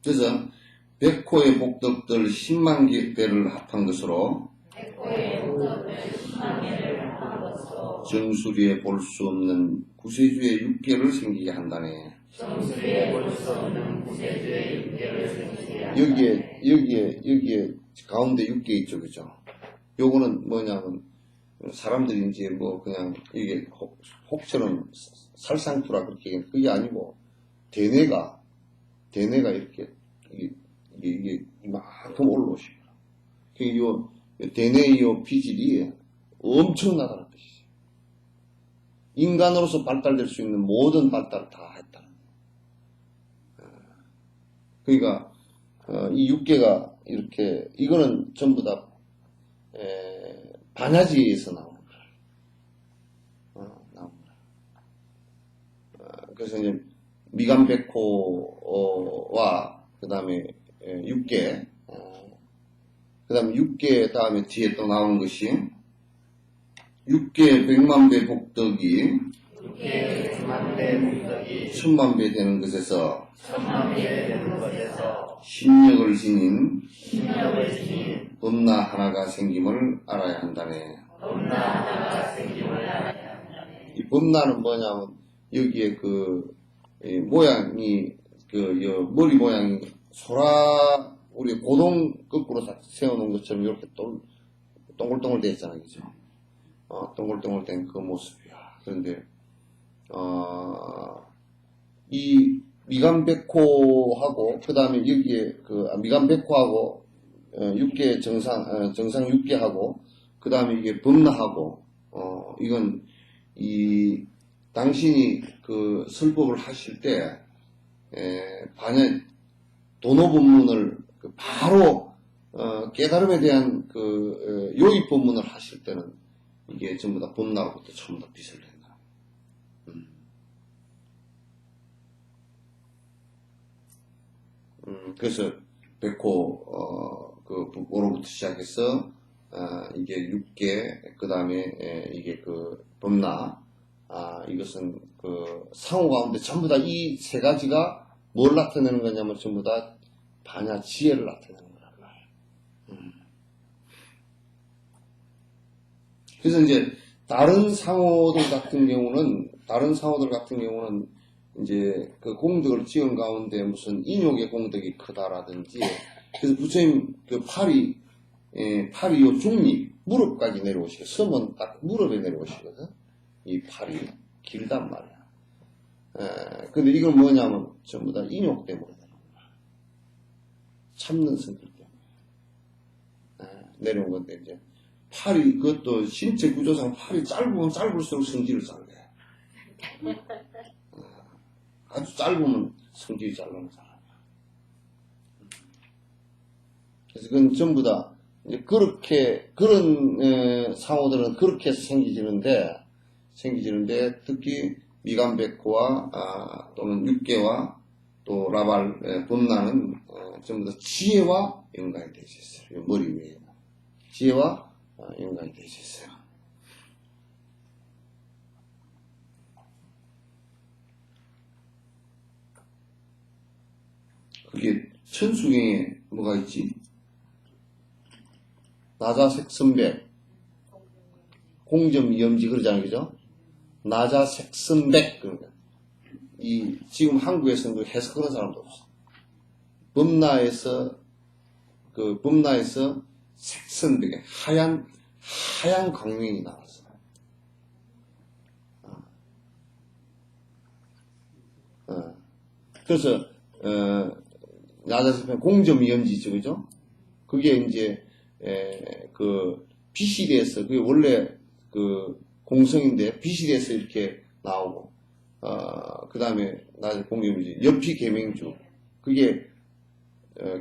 그래서 백호의 복덕들 10만 개를 합한 것으로 정수리에 볼 수 없는 구세주의 육계를 생기게 한다네. 여기에 가운데 육계 있죠, 그죠? 요거는 뭐냐면 사람들이 이제 뭐 그냥 이게 혹처럼 살상투라 그렇게 얘기하는 그게 아니고 대뇌가 이렇게 이게 이만큼 올라오시고 요 대뇌의 요 비질이 엄청나다는 뜻이죠. 인간으로서 발달될 수 있는 모든 발달을 다 했다는 거예요. 그러니까 이 육계가 이렇게 이거는 전부 다 반야지에서 나오는 거예요. 그래서 이제 미간백호와 그 다음에 육계, 그 다음에 육계 다음에 뒤에 또 나오는 것이 육계 100만배 복덕이 1000만배 되는 것에서 신력을 지닌 범나 하나가 생김을 알아야 한다네. 이 범나는 뭐냐면 여기에 모양이 머리 모양이 소라 우리 고동 거꾸로 세워놓은 것처럼 이렇게 동글동글 되어 있잖아요, 그죠? 동글동글 된 그 모습이야. 그런데 이 미간백호하고 그 다음에 여기에 미간백호하고 육계 정상 6개하고 그 다음에 이게 범나하고 이건 당신이 그 설법을 하실 때 반야 도노법문을 바로 깨달음에 대한 요입 법문을 하실 때는 이게 전부 다 범나로부터 전부 다 빛을 낸다. 그래서 백호 북고로부터 시작해서 이게 육계 그 다음에 이게 범나 이것은 상호 가운데 전부 다 이 세 가지가 뭘 나타내는 거냐면 전부 다 반야 지혜를 나타내는 거란 말이에요. 그래서 이제 다른 상호들 같은 경우는 이제 그 공덕을 지은 가운데 무슨 인욕의 공덕이 크다라든지 그래서 부처님 팔이 요 중립 무릎까지 내려오시고 섬은 딱 무릎에 내려오시거든. 이 팔이 길단 말이야. 근데 이건 뭐냐면 전부 다 인욕 때문에 내려온 거야. 참는 성질 때문에 내려온 건데 이제 팔이 그것도 신체 구조상 팔이 짧으면 짧을수록 성질을 잘내. 아주 짧으면 성질이 잘 나는 사람이야. 그래서 그건 전부 다 이제 그런 상호들은 그렇게 생기지는데 특히 미간백호와 또는 육계와 또 라발 범나는 전부 다 지혜와 연관이 되어 있어요. 머리 위에 지혜와 연관이 되어 있어요. 그게 천수경에 뭐가 있지? 나자색선백 공점이염지 그러잖아요, 그죠? 나자색선백 그러니까 지금 한국에서는 해석하는 사람도 없어. 범나에서 색선백에 하얀 광명이 나왔어. 그래서 나자색선백 공점이염지죠, 그죠? 그게 이제 빛이 돼서 그게 원래 공성인데 빛이 돼서 이렇게 나오고 그 다음에 나중에 공점이지 옆이 계명주 그게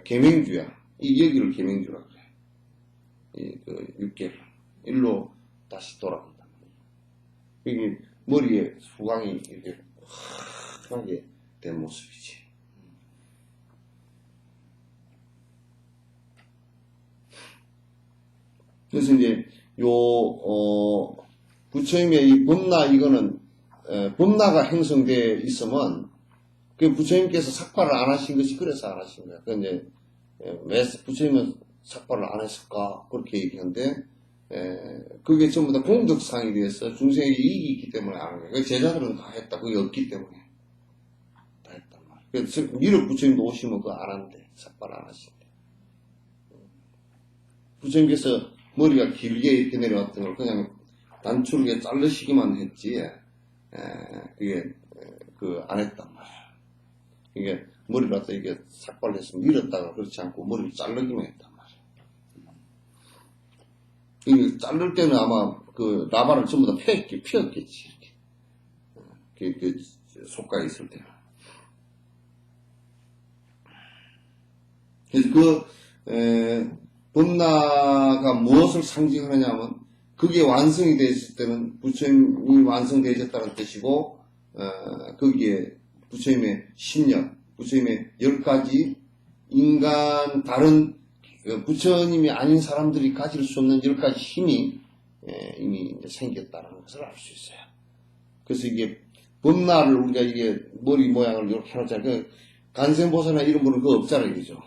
계명주야. 여기를 계명주라 그래. 그 육계를. 일로 다시 돌아간다. 여기 머리에 수광이 이렇게 환하게 된 모습이지. 그래서 이제 부처님의 이 법나 이거는 법나가 형성되어 있으면 그 부처님께서 삭발을 안 하신 것이 그래서 안 하신 거야. 그 이제 왜 부처님은 삭발을 안 했을까 그렇게 얘기하는데 그게 전부 다 공덕상이 돼서 중생에게 이익이 있기 때문에 안 하는 거야. 제자들은 다 했다. 그게 없기 때문에 다 했단 말이야. 그래서 미륵 부처님도 오시면 그거 안 한대. 삭발 안 하신대. 부처님께서 머리가 길게 이렇게 내려왔던 걸 그냥 단추르게 자르시기만 했지, 그게, 안 했단 말이야. 이게, 머리를 갖다 이게 삭발해서 밀었다가 그렇지 않고 머리를 자르기만 했단 말이야. 이게 자를 때는 아마 그 라바를 전부 다 피었겠지, 이렇게. 속가에 있을 때는. 그래서 법나가 무엇을 상징하느냐면 그게 완성이 되었을 때는 부처님이 완성되셨다는 뜻이고 거기에 부처님의 신력, 부처님의 10가지 인간 다른 부처님이 아닌 사람들이 가질 수 없는 10가지 힘이 이미 이제 생겼다는 것을 알 수 있어요. 그래서 이게 법나를 우리가 이게 머리 모양을 이렇게 해놓잖아요. 간센보살이나 이런 분은 그거 없잖아요, 이거죠.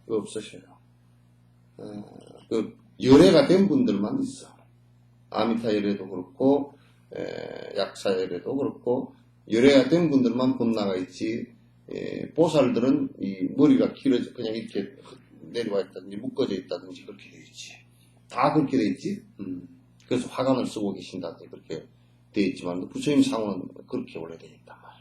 그거 없으셔요. 열애가 된 분들만 있어. 아미타 열애도 그렇고, 약사 열애도 그렇고, 열애가 된 분들만 법나가 있지, 보살들은 이 머리가 길어져, 그냥 이렇게 내려와 있다든지, 묶어져 있다든지, 그렇게 되어 있지. 다 그렇게 되어 있지. 그래서 화관을 쓰고 계신다든지, 그렇게 되어 있지만, 부처님 상은 그렇게 원래 되어 있단 말이야.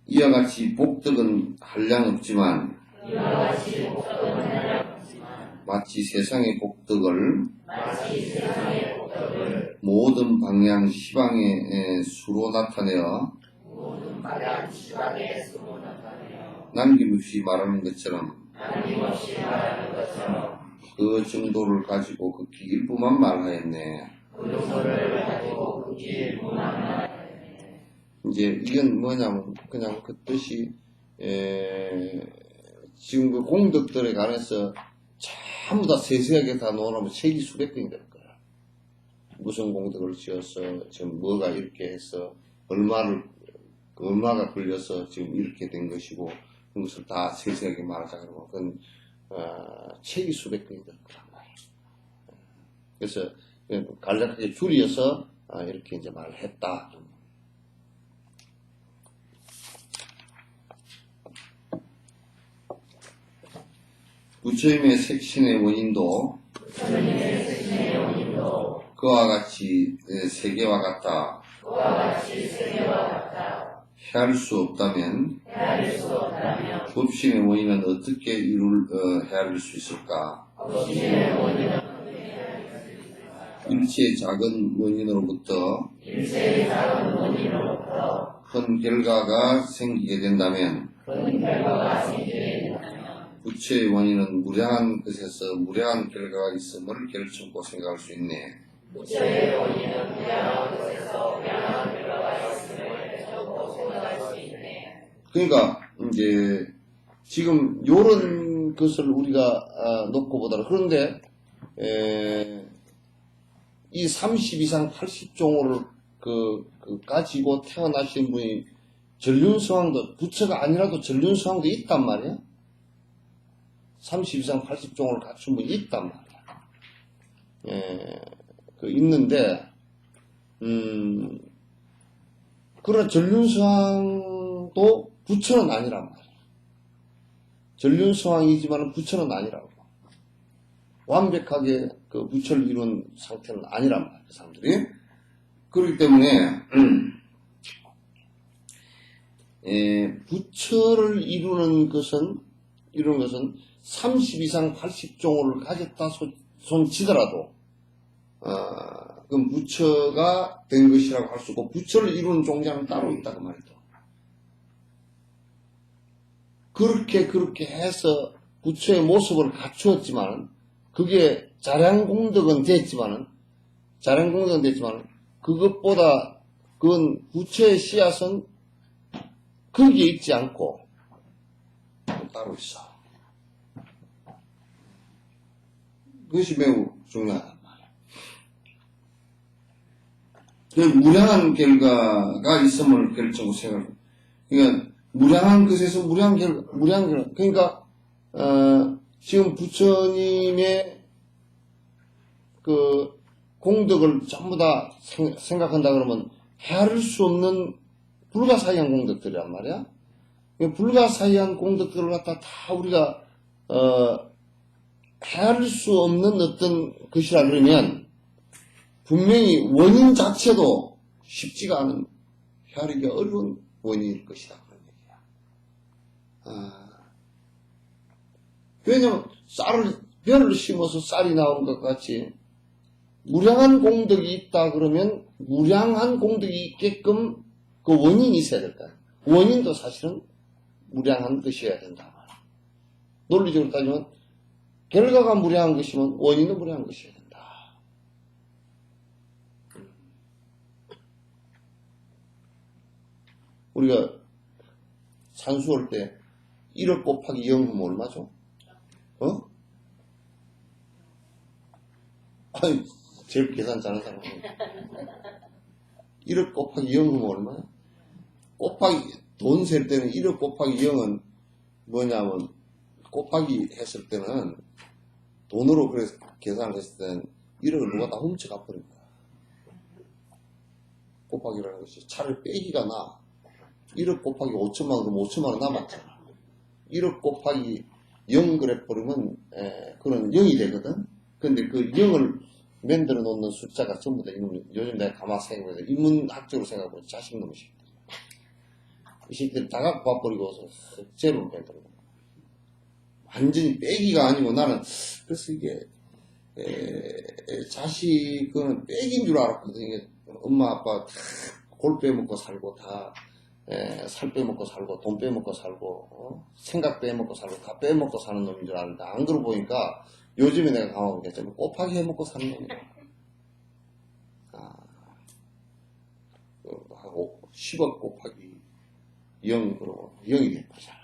이와 같이 복덕은 한량없지만 마치 세상의 복덕을 모든 방향 시방에 수로 나타내어 남김없이 말하는 것처럼 그 정도를 가지고 그 길뿐만 말하였네. 이제 이건 뭐냐면 그냥 그 뜻이 지금 그 공덕들에 관해서 전부 다 세세하게 다 넣어놓으면 책이 수백 권이 될 거야. 무슨 공덕을 지어서 지금 뭐가 이렇게 해서 얼마가 걸려서 지금 이렇게 된 것이고 그런 것을 다 세세하게 말하자 그러면 그건 책이 수백 권이 될 거란 말이야. 그래서 간략하게 줄여서 이렇게 이제 말을 했다. 부처님의 색신의 원인도 그와 같이 세계와 같다. 헤아릴 수 없다면 법신의 원인은 어떻게 헤아릴 수 있을까? 일체의 작은 원인으로부터 큰 결과가 생기게 된다면 부처의 원인은 무량한 것에서 무량한 결과가 있음을 결정코 생각할 수 있네. 부처의 원인은 무량한 것에서 무량한 결과가 있음을 결정코 생각할 수 있네. 그러니까 이제 지금 요런 것을 우리가 놓고 보더라. 그런데 이 30 이상 80종을 가지고 태어나신 분이 전륜성왕도 부처가 아니라도 전륜성왕도 있단 말이야. 30 이상 80종을 갖춘 분이 있단 말이야. 있는데, 그러나 전륜성왕도 부처는 아니란 말이야. 전륜성왕이지만 부처는 아니라고. 완벽하게 그 부처를 이룬 상태는 아니란 말이야, 그 사람들이. 그렇기 때문에, 부처를 이루는 것은 30 이상 80종을 가졌다 손치더라도 그럼 부처가 된 것이라고 할 수 있고, 부처를 이루는 종자는 따로 있다 그 말이죠. 그렇게 해서 부처의 모습을 갖추었지만, 그게 자량공덕은 됐지만, 그것보다 그건 부처의 씨앗은 거기에 있지 않고 따로 있어. 그것이 매우 중요하단 말이야. 무량한 결과가 있음을 결정으로 생각합니다. 그러니까 무량한 것에서 무량한 결과. 그러니까 지금 부처님의 그 공덕을 전부 다 생각한다 그러면 헤아릴 수 없는 불가사의한 공덕들이란 말이야. 불가사의한 공덕들을 갖다 다 우리가 헤아릴 수 없는 어떤 것이라 그러면 분명히 원인 자체도 쉽지가 않은, 헤아리기 어려운 원인일 것이다 그런 얘기야. 왜냐면 벼를 심어서 쌀이 나오는 것 같이 무량한 공덕이 있다 그러면 무량한 공덕이 있게끔 그 원인이 있어야 될까. 원인도 사실은 무량한 것이어야 된다. 논리적으로 따지면 결과가 무량한 것이면 원인도 무량한 것이어야 된다. 우리가 산수할 때 1억 곱하기 0 하면 얼마죠? 아니, 제일 계산 잘하는 사람은 1억 곱하기 0 하면 얼마야? 돈 셀 때는 1억 곱하기 0은 뭐냐면, 곱하기 했을 때는, 돈으로 그래서 계산을 했을 때는 1억을 누가 다 훔쳐가 버린 거야. 곱하기라는 것이 차라리 빼기가 나. 1억 곱하기 5천만 원, 그럼 5천만 원 남았잖아. 1억 곱하기 0 그래 버리면, 그건 0이 되거든? 근데 그 0을 만들어 놓는 숫자가 전부 다 요즘 내가 가만 생각해보면 인문학적으로 생각해보면 자식놈의 새끼들. 이 새끼들 다 갖고 와버리고서 제로를 만들어 놓은 거야. 완전히 빼기가 아니고 나는 그래서 이게 자식은 빼기인 줄 알았거든. 이게 엄마 아빠 다 골 빼먹고 살고 다 살 빼먹고 살고 돈 빼먹고 살고 생각 빼먹고 살고 다 빼먹고 사는 놈인 줄 알았는데 안 그러고 보니까 요즘에 내가 가만 보겠지만 곱하기 해먹고 사는 놈이야. 하고 10억 곱하기 0 그러고 0이 된 거잖아.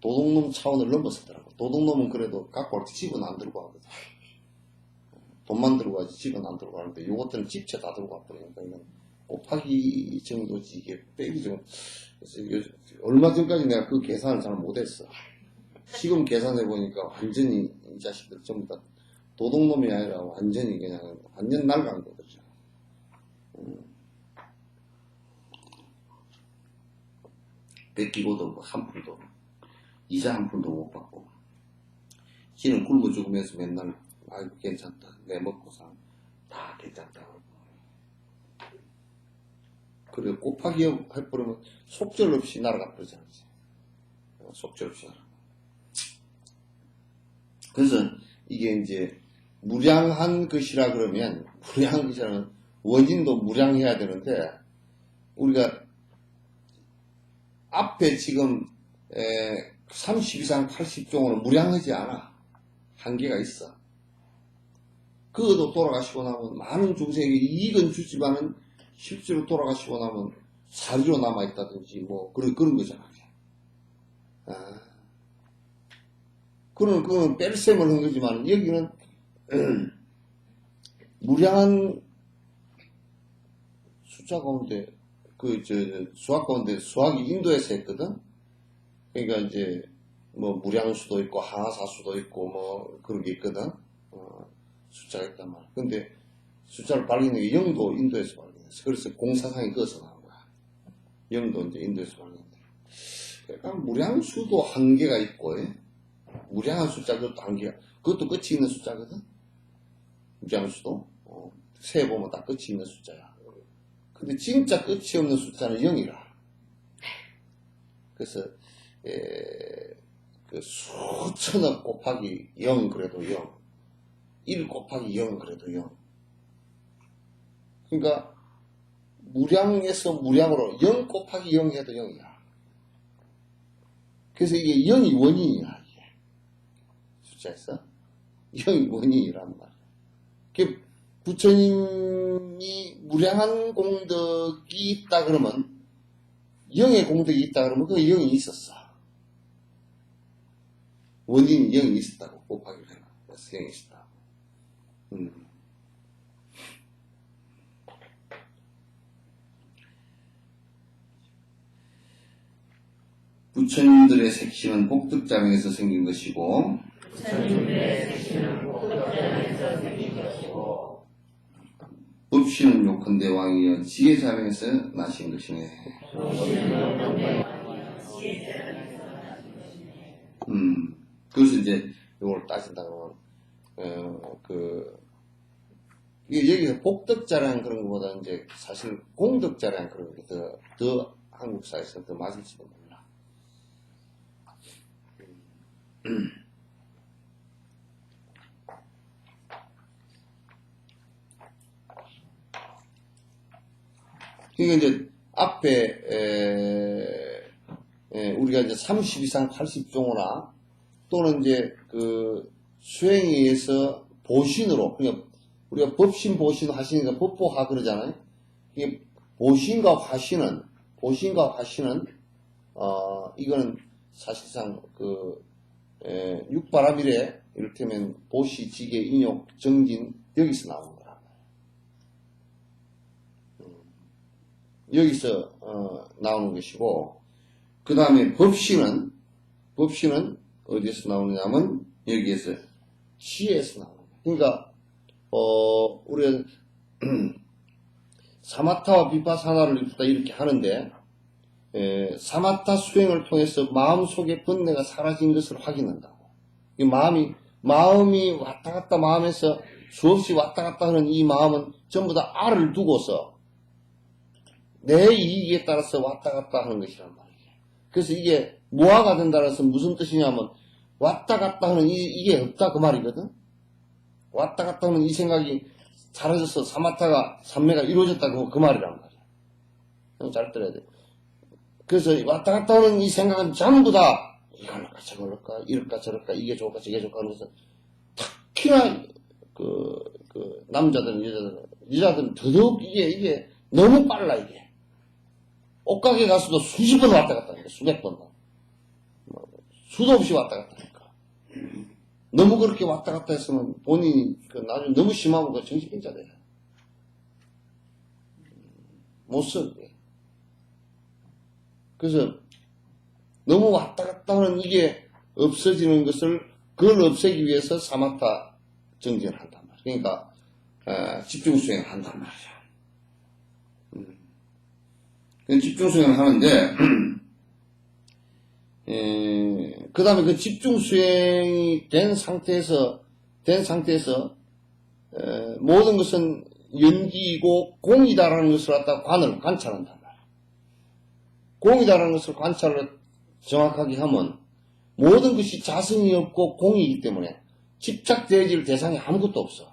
도둑놈 차원을 넘어서더라고. 도둑놈은 그래도 갖고 올 때 집은 안 들고 가거든. 돈만 들고 가지 집은 안 들고 가는데 요것들은 집채 다 들고 가버리니까 이건 곱하기 정도지 이게 빼기 정도. 그래서 얼마 전까지 내가 그 계산을 잘 못했어. 지금 계산해보니까 완전히 이 자식들 전부 다 도둑놈이 아니라 완전히 그냥 완전 날간 거거든요. 뺏기고도 한 푼도 이자 한 푼도 못 받고 지는 굶어 죽으면서 맨날 아이고 괜찮다 내 먹고 사 다 괜찮다 그래 곱하기 해버리면 속절없이 날아가 버리잖아. 속절없이 날아가. 그래서 이게 이제 무량한 것이라 그러면 무량한 것이라는 원인도 무량해야 되는데 우리가 앞에 지금 30 이상 80종으로 무량하지 않아. 한계가 있어. 그것도 돌아가시고 나면 많은 중생에게 이익은 주지만은 실제로 돌아가시고 나면 사리로 남아있다든지 뭐 그런 거잖아. 그건 뺄셈을 한 거지만 여기는 무량한 숫자 가운데 수학 가운데 수학이 인도에서 했거든. 그러니까 이제 뭐 무량수도 있고 항하사수도 있고 뭐 그런 게 있거든. 숫자가 있단 말이야. 근데 숫자를 발견한 게 0도 인도에서 발견했어. 그래서 공사상이 거기서 나온 거야. 0도 이제 인도에서 발견했는데. 그러니까 무량수도 한계가 있고, 무량한 숫자 그것도 한계가, 그것도 끝이 있는 숫자거든. 무량수도 세 보면 다 끝이 있는 숫자야. 근데 진짜 끝이 없는 숫자는 0이라. 그래서 그 수천억 곱하기 0 그래도 0. 1 곱하기 0 그래도 0. 그러니까 무량에서 무량으로 0 곱하기 0 해도 0이야. 그래서 이게 0이 원인이야. 이게. 숫자에서 0이 원인이란 말이야. 그 부처님이 무량한 공덕이 있다 그러면 0의 공덕이 있다 그러면 그 0이 있었어. 원인이 0이 있었다고 곱하기를 해놔. 그래서 0이 있었다. 부처님들의 색신은 복덕자명에서 생긴 것이고, 법신은 욕컨대 왕이여 지혜자명에서 나신 것이네. 그래서 이제 이걸 따진다 그러면 이게 여기서 복덕자라는 그런 것보다 이제 사실 공덕자라는 그런 게 더 한국사에서 더 맞을지도 몰라. 그러니까 이제 앞에 우리가 이제 30 이상 80종호나 또는 이제 그 수행에 의해서 보신으로 그러니까 우리가 법신 보신 하시니까 법보하 그러잖아요. 이게 보신과 화신은 이거는 사실상 육바라밀에 이를테면 보시, 지계, 인욕, 정진 여기서 나오는 거란 말이에요. 여기서 나오는 것이고 그 다음에 법신은 어디에서 나오느냐면 여기에서 지혜에서 나오는 거예요. 그러니까 우리가 사마타와 비파사나를 이루다 이렇게 하는데 사마타 수행을 통해서 마음속의 번뇌가 사라진 것을 확인한다고. 이 마음이 왔다 갔다 마음에서 수없이 왔다 갔다 하는 이 마음은 전부 다 알을 두고서 내 이익에 따라서 왔다 갔다 하는 것이란 말이에요. 그래서 이게 무아가 된다는 것은 무슨 뜻이냐면 왔다 갔다 하는 이게 없다 그 말이거든. 왔다 갔다 하는 이 생각이 사라져서 사마타가 삼매가 이루어졌다 그 말이란 말이야. 잘 들어야 돼. 그래서 왔다 갔다 하는 이 생각은 전부 다 이거 할까 저럴까 이럴까 저럴까 이게 좋을까 저게 좋을까 하면서 특히나 남자들은 여자들은 더더욱 이게 너무 빨라 이게. 옷가게 가서도 수십 번 왔다 갔다 하니까 수백 번 수도 없이 왔다 갔다 하니까 너무 그렇게 왔다 갔다 했으면 본인이 나중에 너무 심하면 정신병자 돼. 못 써. 그래서 너무 왔다 갔다 하는 이게 없어지는 것을 그걸 없애기 위해서 사마타 정진을 한단 말이야. 그러니까 집중 수행을 한단 말이야. 집중 수행을 하는데 그 다음에 그 집중 수행이 된 상태에서 모든 것은 연기이고 공이다라는 것을 갖다 관찰한단 말이야. 공이다라는 것을 관찰을 정확하게 하면 모든 것이 자성이 없고 공이기 때문에 집착되어질 대상이 아무것도 없어.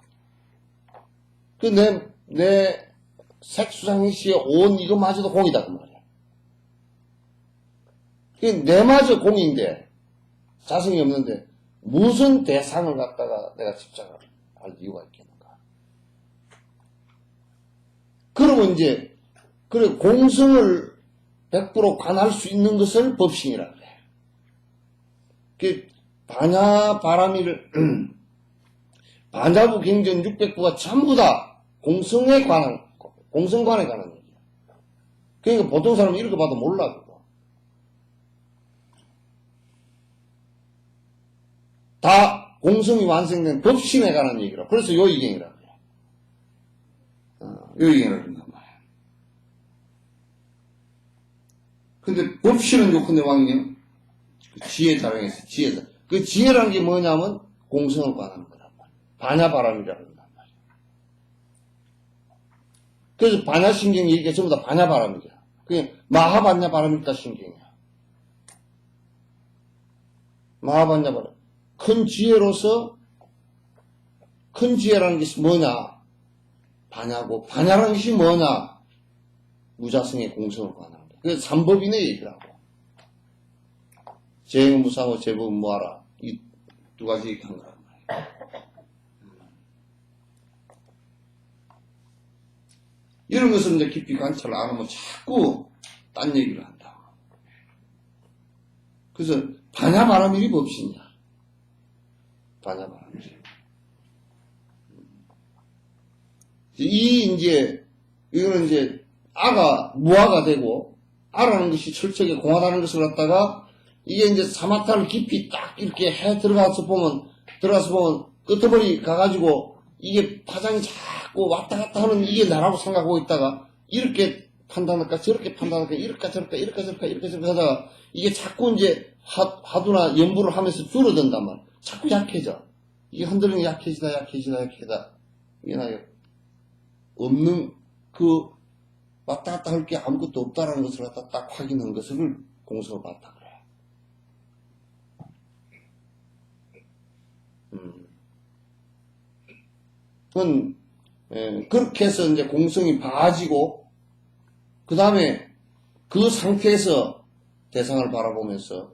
내 색수상시의 온 이거마저도 공이다 그 말이야. 내마저 공인데 자성이 없는데 무슨 대상을 갖다가 내가 집착을 할 이유가 있겠는가. 그러면 이제 그래 공성을 100% 관할 수 있는 것을 법신이라 그래. 그 반야바라밀 반자부 경전 600부가 전부 다 공성관에 관한 얘기야. 그러니까 보통 사람은 이렇게 봐도 몰라 그거. 다 공성이 완성된 법신에 관한 얘기라. 그래서 요이경이라 그래. 요이경이라 그런단 말이야. 근데 법신은 요컨대 왕이요. 지혜 자랑에서 지혜자. 그 지혜라는 게 뭐냐면 공성을 관하는 거란 말이야. 반야바람이라 그런단 말이야. 그래서 반야신경 얘기가 전부 다 반야바람이야. 그게 마하반야바람일까 신경이야. 마하반야바람. 큰 지혜로서 큰 지혜라는 것이 뭐냐? 반야고, 반야라는 것이 뭐냐? 무자성의 공성을 관하는 거야. 그래서 삼법인의 얘기를 하고. 재행은 무상하고 제법은 무하라. 이 두 가지 얘기한 거란 말이야. 이런 것을 이제 깊이 관찰을 안 하면 자꾸 딴 얘기를 한다. 그래서 반야바라밀이 법신이야. 반야바라밀. 이거는 이제 무아가 되고, 아라는 것이 철저하게 공하다는 것을 갖다가, 이게 이제 사마타를 깊이 딱 이렇게 들어가서 보면, 끄트머리 가가지고, 이게 파장이 자꾸 왔다 갔다 하는 이게 나라고 생각하고 있다가, 이렇게 판단할까, 저렇게 판단할까, 이렇게 저렇게 하다가, 이게 자꾸 이제 화두나 연부를 하면서 줄어든단 말이야. 자꾸 약해져. 이게 흔들리면 약해지다. 이게 나요. 없는, 왔다 갔다 할 게 아무것도 없다라는 것을 갖다 딱 확인한 것을 공성을 봤다 그래. 그렇게 해서 이제 공성이 봐지고, 그 다음에 그 상태에서 대상을 바라보면서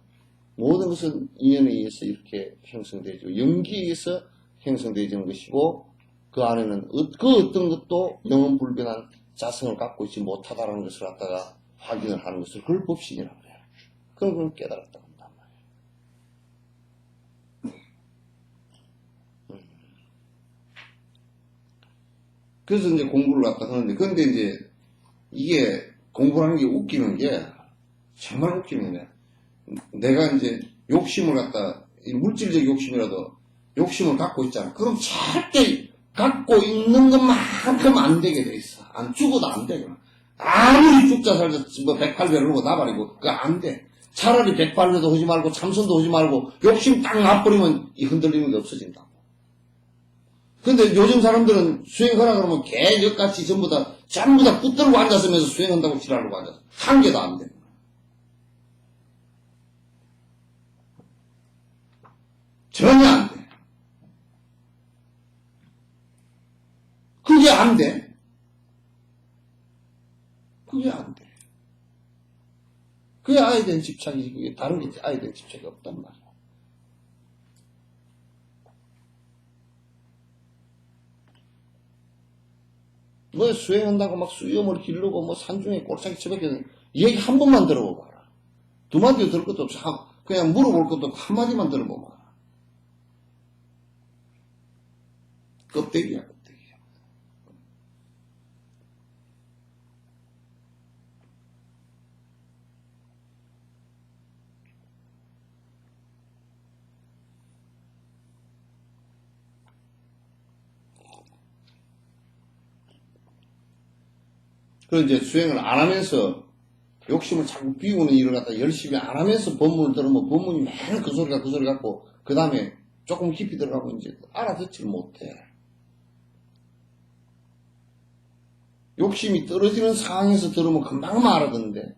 모든 것은 인연에 의해서 이렇게 형성되죠. 연기에 의해서 형성되어지는 것이고, 그 안에는 그 어떤 것도 영원불변한 자성을 갖고 있지 못하다는 것을 갖다가 확인을 하는 것을 그걸 법신이라고 해요. 그럼 그걸 깨달았다고 한단 말이에요. 그래서 이제 공부를 갖다 하는데, 근데 이제 이게 공부하는 게 웃기는 게 정말 웃기는 게 내가 이제 욕심을 갖다 물질적 욕심이라도 욕심을 갖고 있잖아. 그럼 절대 갖고 있는 것만큼 안 되게 돼 있어. 안 죽어도 안 돼. 아무리 죽자 살자 뭐 108배를 하고 나발이고 그거 안 돼. 차라리 108배도 하지 말고 참선도 하지 말고 욕심 딱 놔버리면 이 흔들리는 게 없어진다. 근데 요즘 사람들은 수행하라 그러면 개역같이 전부 다 붙들고 앉았으면서 수행한다고 지랄하고 앉았어. 한 개도 안 돼. 전혀 안 돼. 그게 안 돼. 그게 안 돼. 그게 아에 대한 집착이지. 그게 다른 게 아에 대한 집착이 없단 말이야. 뭐 수행한다고 막 수염을 기르고 뭐 산중에 꼴짝이 처박혀 얘기 한 번만 들어봐라. 두 마디도 들을 것도 없이 그냥 물어볼 것도 없고 한 마디만 들어봐라. 껍데기야. 그 이제 수행을 안 하면서 욕심을 자꾸 비우는 일을 갖다 열심히 안 하면서 법문을 들으면 법문이 맨날 그 소리 같고 그 다음에 조금 깊이 들어가고 이제 알아듣지를 못해. 욕심이 떨어지는 상황에서 들으면 금방 알아듣는데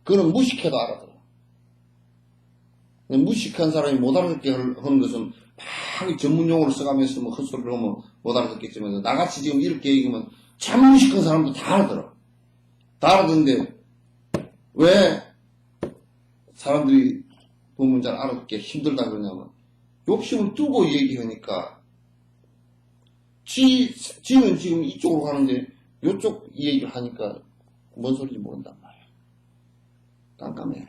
그거는 무식해도 알아들어. 무식한 사람이 못 알아듣게 하는 것은 막 전문용어를 써가면서 뭐 헛소리를 하면 못 알아듣겠지만 나같이 지금 이렇게 얘기하면 참 무식한 사람도 다 알아들어. 다 알아듣는데 왜 사람들이 법문 잘 알아듣기 힘들다 그러냐면 욕심을 두고 얘기하니까 지는 지금 이쪽으로 가는데 이쪽 얘기를 하니까 뭔 소리인지 모른단 말이야. 깜깜해.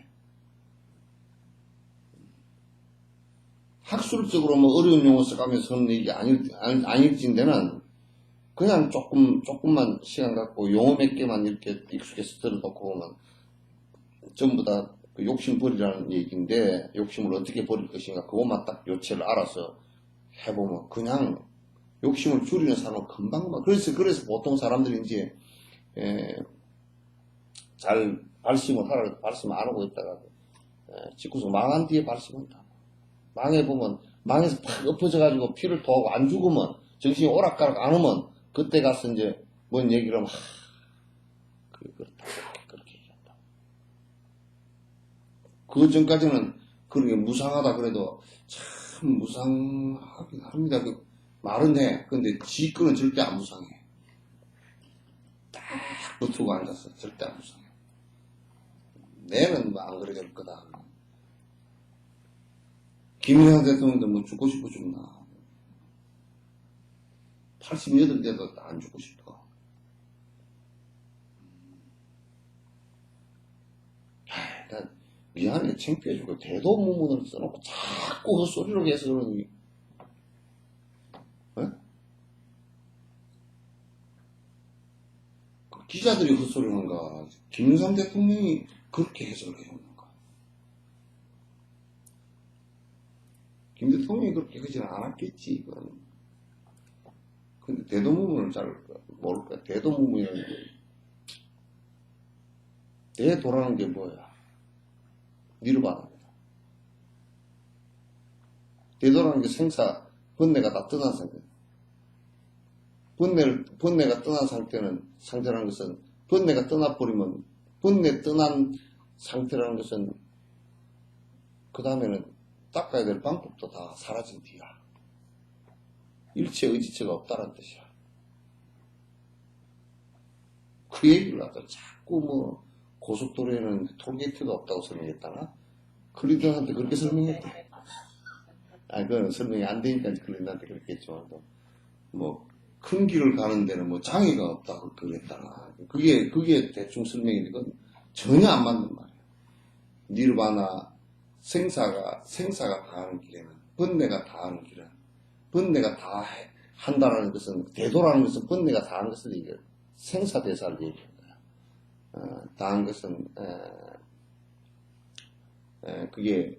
학술적으로 뭐 어려운 용어 써가면서 하는 얘기 아닐진 데는 그냥 조금만 시간 갖고 용어 몇 개만 이렇게 익숙해서 들어놓고 보면 전부 다 그 욕심 버리라는 얘기인데 욕심을 어떻게 버릴 것인가 그것만 딱 요체를 알아서 해보면 그냥 욕심을 줄이는 사람은 금방 그래서 보통 사람들이 이제 잘 발심을 하라고 발심 안 하고 있다가 짓고서 망한 뒤에 발심한다. 망해보면 망해서 팍 엎어져가지고 피를 토하고 안 죽으면 정신이 오락가락 안 오면 그때 가서 이제 뭔 얘기를 하면 그렇다 그렇게 얘기한다. 그 전까지는 그런 게 무상하다 그래도 참 무상하긴 합니다. 말은 해. 근데 지 거는 절대 안 무상해. 딱 붙고 앉았어. 절대 안 무상해. 내는 뭐 안 그래 될 거다. 김영삼 대통령도 뭐 죽고 싶어 죽나. 88대도 안 죽고 싶어. 난 미안해. 창피해주고 대도문문을 써놓고 자꾸 헛소리로 해서 그러니. 그 기자들이 헛소리를 한가. 김영삼 대통령이 그렇게 해석을 해오는가. 김 대통령이 그렇게 하지는 않았겠지. 그건. 근데 대도문문을 잘 모를 거야. 대도문문이라는 게. 대도라는 게 뭐야? 니르바나입니다. 대도라는 게 생사, 번뇌가 다 떠난 상태. 번뇌가 떠난 상태라는 것은, 번뇌가 떠나버리면, 번뇌 떠난 상태라는 것은, 그 다음에는 닦아야 될 방법도 다 사라진 뒤야. 일체 의지체가 없다는 뜻이야. 그 얘기를 하다 자꾸 뭐, 고속도로에는 톨게이트가 없다고 설명했다나? 클린턴한테 그렇게 설명했다. 그건 설명이 안 되니까 클린턴한테 그렇게 했지만, 뭐, 큰 길을 가는 데는 뭐 장애가 없다고 그랬다나. 그게 대충 설명인데, 그건 전혀 안 맞는 말이야. 니르바나, 생사가 다하는 길에는, 번뇌가 다하는 길은, 번뇌가 다 한다라는 것은, 대도라는 것은 번뇌가 다한 것을 얘기해. 생사대사를 얘기해. 다한 것은 그게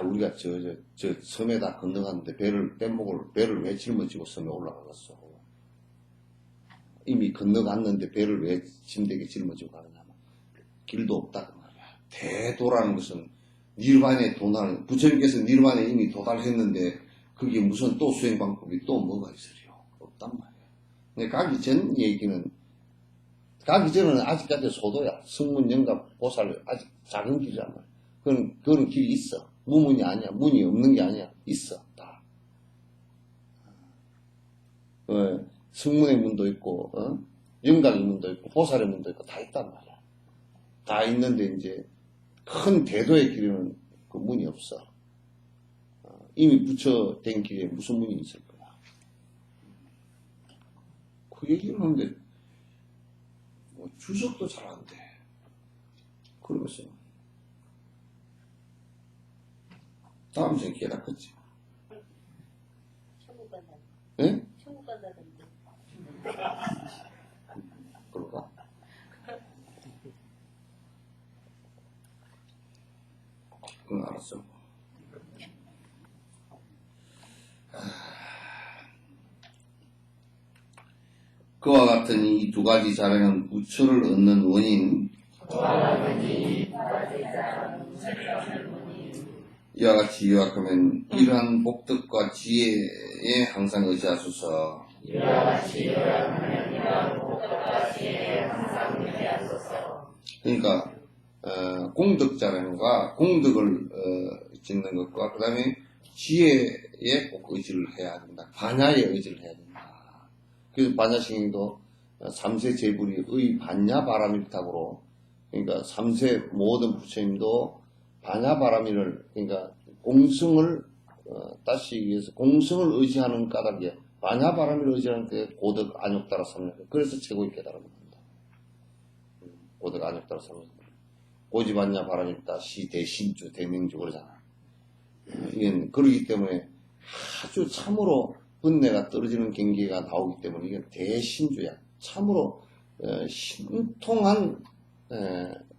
우리가 저 섬에다 건너갔는데 배를 왜 짊어지고 섬에 올라가겠어? 이미 건너갔는데 배를 왜 짐되게 짊어지고 가느냐? 길도 없다 그 말이야. 대도라는 것은 니르바나에 도달, 부처님께서 니르바나에 이미 도달했는데 그게 무슨 또 수행 방법이 또 뭐가 있으리요? 없단 말이야. 근데 가기 전 얘기는 가기 전에는 아직까지 소도야. 승문, 영갑, 보살, 아직 작은 길이란 말이야. 그런 길이 있어. 무문이 아니야. 문이 없는 게 아니야. 있어. 다. 승문의 문도 있고, 영각의 문도 있고, 보살의 문도 있고, 다 있단 말이야. 다 있는데, 이제, 큰 대도의 길에는 그 문이 없어. 이미 부처된 길에 무슨 문이 있을 거야. 그 얘기를 하는데, 주석도 잘 안 돼. 그러면서 다음 생에 깨닫겠지. 천국 간다. 예? 천국 간다던데. 그럴까? 그건 알았어. 그와 같은 이 두 가지 자랑은 부처를 얻는 원인, 이와 같이 요약하면 이러한 복덕과 지혜에 항상 의지하소서. 그러니까 공덕자랑과 공덕을 짓는 것과 그 다음에 지혜에 꼭 의지를 해야 된다. 반야에 의지를 해야 된다. 그래서 반야신경도 3세 제불이 의 반야바라밀탁으로, 그러니까 3세 모든 부처님도 반야바라밀을, 그러니까 공성을 따시기 위해서 공성을 의지하는 까닭에 반야바라밀을 의지하는 게 고덕 안욕따라 삼력. 그래서 최고의 깨달음을 한다. 고덕 안욕따라 삼력. 고지반야 바라밀다 시 대신주 대명주 그러잖아. 이건 그러기 때문에 아주 참으로 번뇌가 떨어지는 경계가 나오기 때문에 이게 대신주야. 참으로 신통한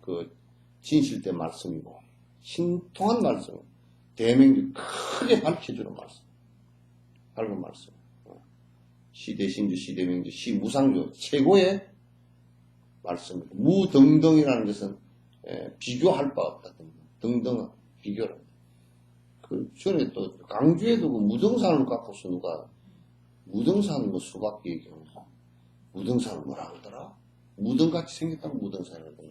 그 진실된 말씀이고 신통한 말씀, 대명주 크게 밝혀주는 말씀, 밝은 말씀. 시대신주, 시대명주, 시무상주 최고의 말씀이고 무등등이라는 것은 비교할 바 없다. 등등은 비교를. 그 전에 또 강주에도 그 무등산을 갖고서 누가 무등산 뭐 수박 얘기하면서 무등산을 뭐라 그러더라? 무등같이 생겼다고 무등산을 그러더라.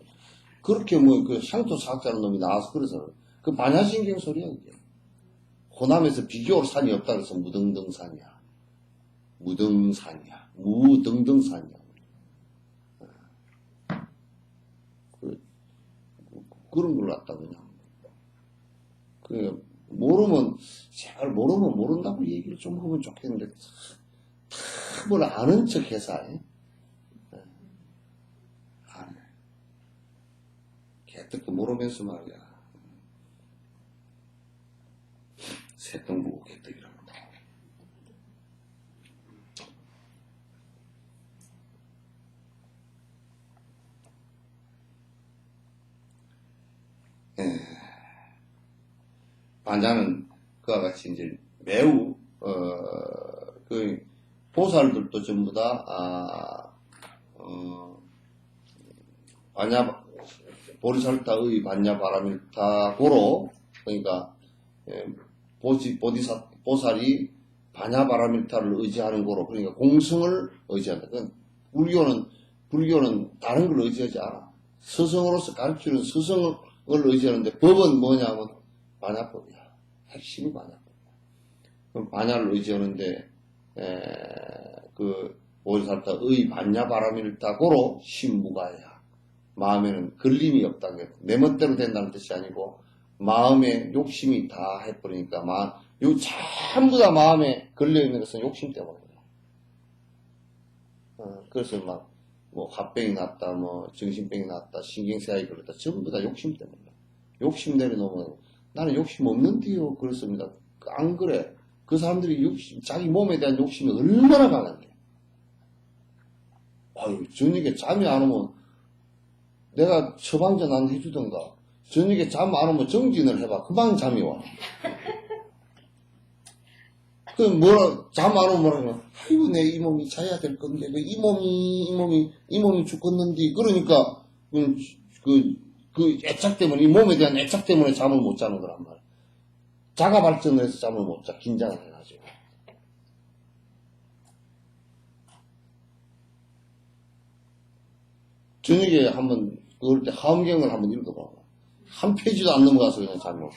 그렇게 뭐 그 향토 사학자는 놈이 나와서 그래서 그 반야신경 소리야 이게. 호남에서 비교할 산이 없다 그래서 무등등산이야. 무등등산이야. 그런 걸 갖다 그냥. 모르면, 잘 모르면 모른다고 얘기를 좀 하면 좋겠는데, 다 뭘 아는 척 해서, 안 해. 개떡도 모르면서 말이야. 새똥보고 개떡이라고. 반자는 그와 같이 이제 매우, 보살들도 전부 다, 보리살타의 반야바라밀타고로, 그러니까, 보살이 반야바라밀타를 의지하는 고로, 그러니까 공성을 의지한다. 불교는 다른 걸 의지하지 않아. 스승으로서 가르치는 스승을 의지하는데, 법은 뭐냐면, 반야법이야. 핵심이 반야법이야. 그럼 반야를 의지하는데, 보리살타의 반야바라밀타고로 신무가야. 마음에는 걸림이 없다는 게, 내 멋대로 된다는 뜻이 아니고, 마음에 욕심이 다 해버리니까, 전부 다 마음에 걸려있는 것은 욕심 때문이에요. 그래서 화병이 났다, 정신병이 났다, 신경쇠약이 걸렸다, 전부 다 욕심 때문이에요. 욕심 내려놓으면, 나는 욕심 없는데요. 그렇습니다. 안 그래. 그 사람들이 자기 몸에 대한 욕심이 얼마나 강한데. 저녁에 잠이 안 오면, 내가 처방전 안 해주던가. 저녁에 잠 안 오면 정진을 해봐. 금방 잠이 와. 잠 안 오면 뭐라고, 아이고, 내 이 몸이 자야 될 건데, 이 몸이 죽겠는데, 그러니까, 애착 때문에, 이 몸에 대한 애착 때문에 잠을 못 자는 거란 말이야. 자가 발전을 해서 잠을 못 자. 긴장을 해가지고. 저녁에 그럴 때 하엄경을 한번 읽어봐. 한 페이지도 안 넘어가서 그냥 잠이 오고.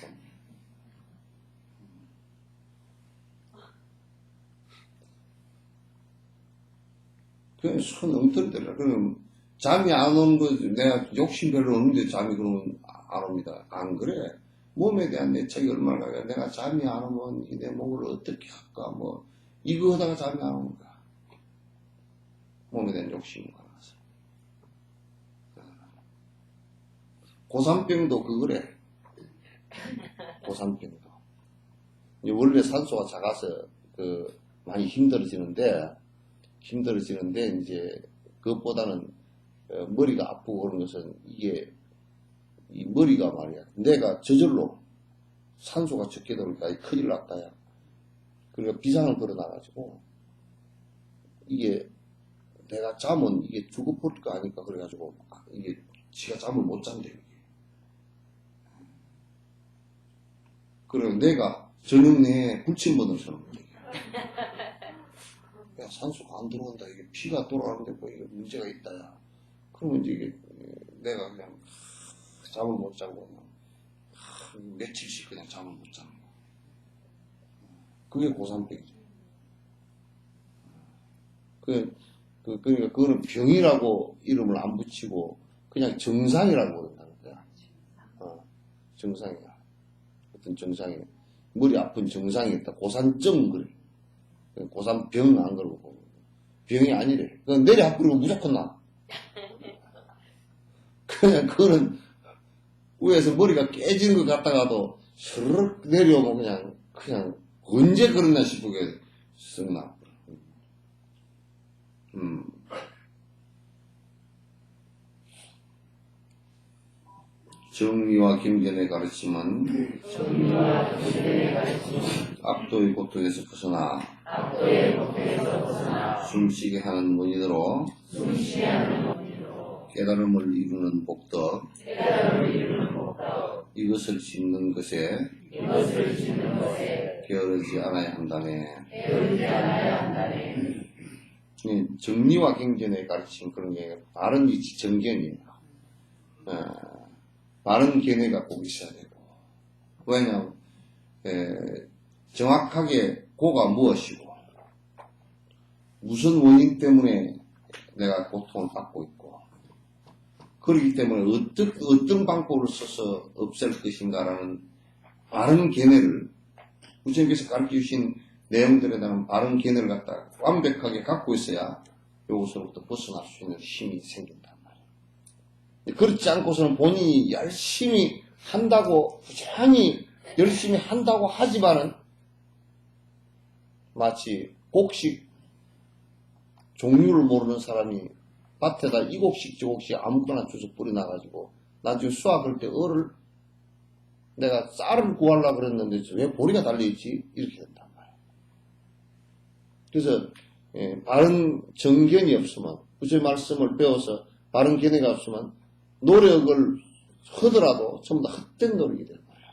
그냥 손 엉터리더라. 그럼 잠이 안 오는 거, 내가 욕심 별로 없는데 잠이 그러면 안 옵니다. 안 그래. 몸에 대한 애착이 얼마나 가요. 내가 잠이 안 오면 내 몸을 어떻게 할까, 이거 하다가 잠이 안 오는 거야. 몸에 대한 욕심이 많아서. 고산병도 그거래. 고산병도. 원래 산소가 작아서, 많이 힘들어지는데, 이제, 그것보다는, 머리가 아프고 그런 것은, 이 머리가 말이야. 내가 저절로 산소가 적게 들어오니까 큰일 났다, 야. 그러니까 비상을 걸어놔가지고, 이게, 내가 자면 이게 죽어버릴 거 아니까, 그래가지고, 이게, 지가 잠을 못 잔대. 그리고 내가 저녁 내에 불침번을 서는 거야. 야, 산소가 안 들어온다. 이게 피가 돌아가는데 이게 문제가 있다, 야. 그러면 이제 내가 그냥 잠을 못 자고 며칠씩 그냥 잠을 못 자는 거야. 그게 고산병이죠. 그러니까 그거는 병이라고 이름을 안 붙이고 그냥 정상이라고 그런다는 거야. 정상이야. 어떤 정상이, 머리 아픈 정상이 있다. 고산증, 그래. 고산병 안 그러고. 병이 아니래. 그냥 내리 앞으로 무조건 나. 그냥 그거는 위에서 머리가 깨지는 것 같다가도 스르륵 내려오면 그냥 언제 그러나 싶게 쓱 나. 정리와 김견의 가르침은 악도의 고통에서 벗어나 숨쉬게 하는 문이더러 깨달음을 이루는 복덕, 이것을 짓는 것에 게으르지 않아야 한다네. 정리와 경전의 가르침, 그런 게 바른 위치 정견이에요. 바른 견해 갖고 있어야 되고. 왜냐하면 정확하게 고가 무엇이고 무슨 원인 때문에 내가 고통을 받고 있고 그렇기 때문에 어떤 방법을 써서 없앨 것인가라는 바른 견해를 부처님께서 가르쳐주신 내용들에 대한 바른 견해를 갖다 완벽하게 갖고 있어야 요것으로부터 벗어날 수 있는 힘이 생긴단 말이에요. 그렇지 않고서는 본인이 열심히 한다고 부지런히 열심히 한다고 하지만은 마치 곡식 종류를 모르는 사람이 밭에다 이 곡식 저 곡식 아무거나 주워 뿌려놔가지고 나중에 수확할 때 내가 쌀을 구하려고 그랬는데 왜 보리가 달려있지? 이렇게 된단 말이에요. 그래서 바른 정견이 없으면 부처의 말씀을 배워서 바른 견해가 없으면 노력을 하더라도 전부 다 헛된 노력이 되는 거예요.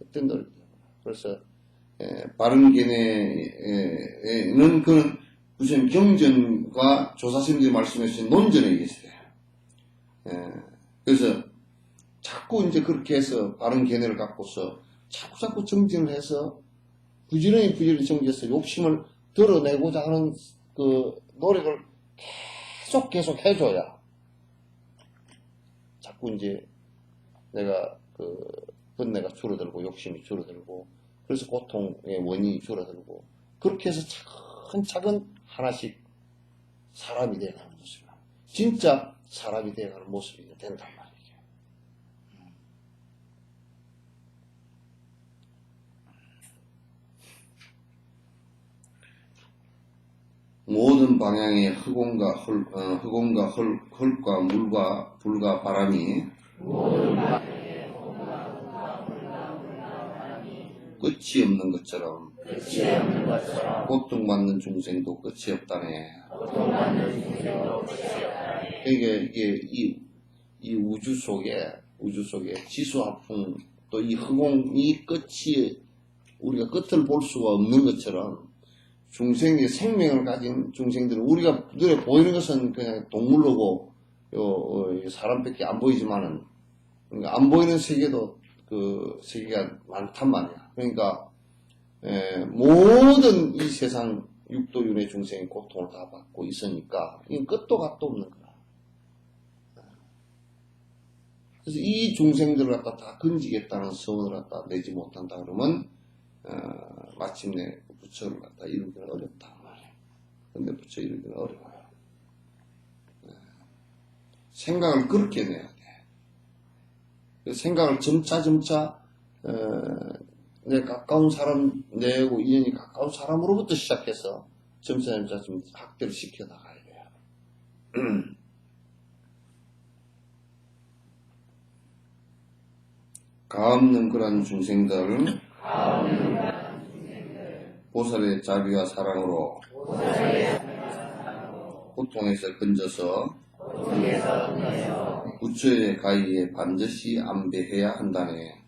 헛된 노력이 되는 거예요. 그래서 바른 견해는 그는 부처님 경전과 조사스님들이 말씀해 주신 논전에 있어요. 그래서 자꾸 이제 그렇게 해서 바른 견해를 갖고서 자꾸 정진을 해서 부지런히 정진해서 욕심을 드러내고자 하는 그 노력을 계속 해줘야 자꾸 이제 내가 번뇌가 줄어들고 욕심이 줄어들고 그래서 고통의 원인이 줄어들고 그렇게 해서 차근차근 하나씩 사람이 되어가는 모습이야. 진짜 사람이 되어가는 모습이 된단 말이에요. 모든 방향의 흙과 물과 불과 바람이 끝이 없는 것처럼 고통받는 중생도 끝이 없다네. 이게 이 우주 속에 지수화풍 또 이 허공이 끝이 우리가 끝을 볼 수가 없는 것처럼 중생의 생명을 가진 중생들은 우리가 눈에 보이는 것은 그냥 동물로고 사람밖에 안 보이지만은 그러니까 안 보이는 세계도 그 세계가 많단 말이야. 그러니까 모든 이 세상 육도윤회 중생의 고통을 다 받고 있으니까 이건 끝도 갓도 없는 거야. 그래서 이 중생들을 갖다 다 건지겠다는 소원을 갖다 내지 못한다 그러면 마침내 부처를 갖다 이루기는 어렵단 말이에요. 근데 부처 이루기는 어려워요. 생각을 그렇게 내야 돼. 생각을 점차 내 가까운 사람, 내하고 인연이 가까운 사람으로부터 시작해서 점차 좀 확대를 시켜 나가야 돼요. 가없는 그런 중생들 보살의 자비와 사랑으로 고통에서 건져서 부처의 가위에 반드시 안배해야 한다네.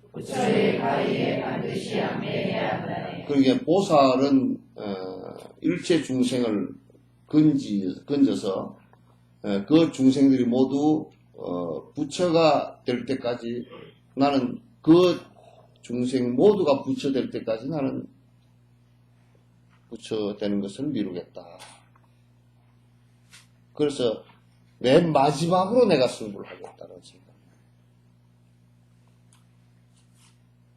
그러니까 보살은 일체 중생을 건져서 그 중생들이 모두 부처가 될 때까지 나는 그 중생 모두가 부처 될 때까지 나는 부처 되는 것을 미루겠다. 그래서 맨 마지막으로 내가 승부를 하겠다는 생각.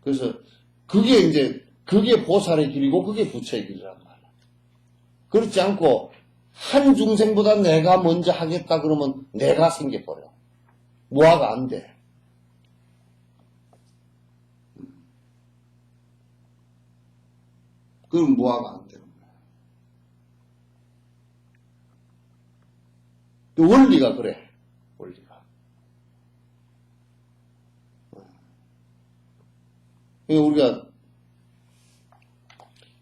그래서 그게 보살의 길이고 그게 부처의 길이란 말이야. 그렇지 않고 한 중생보다 내가 먼저 하겠다 그러면 내가 생겨버려. 모아가 안 돼. 그럼 모아가 안 되는 거야. 그 원리가 그래. 원리가. 우리가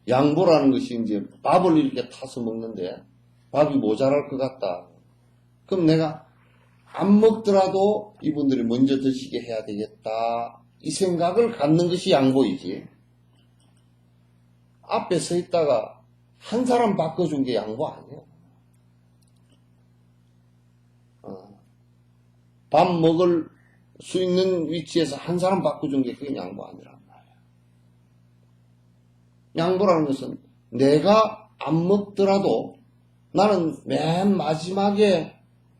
양보라는 것이 이제 밥을 이렇게 타서 먹는데 밥이 모자랄 것 같다. 그럼 내가 안 먹더라도 이분들이 먼저 드시게 해야 되겠다. 이 생각을 갖는 것이 양보이지. 앞에 서 있다가 한 사람 바꿔준 게 양보 아니야. 밥 먹을 수 있는 위치에서 한 사람 바꿔준 게 그게 양보 아니란 말이야. 양보라는 것은 내가 안 먹더라도 나는 맨 마지막에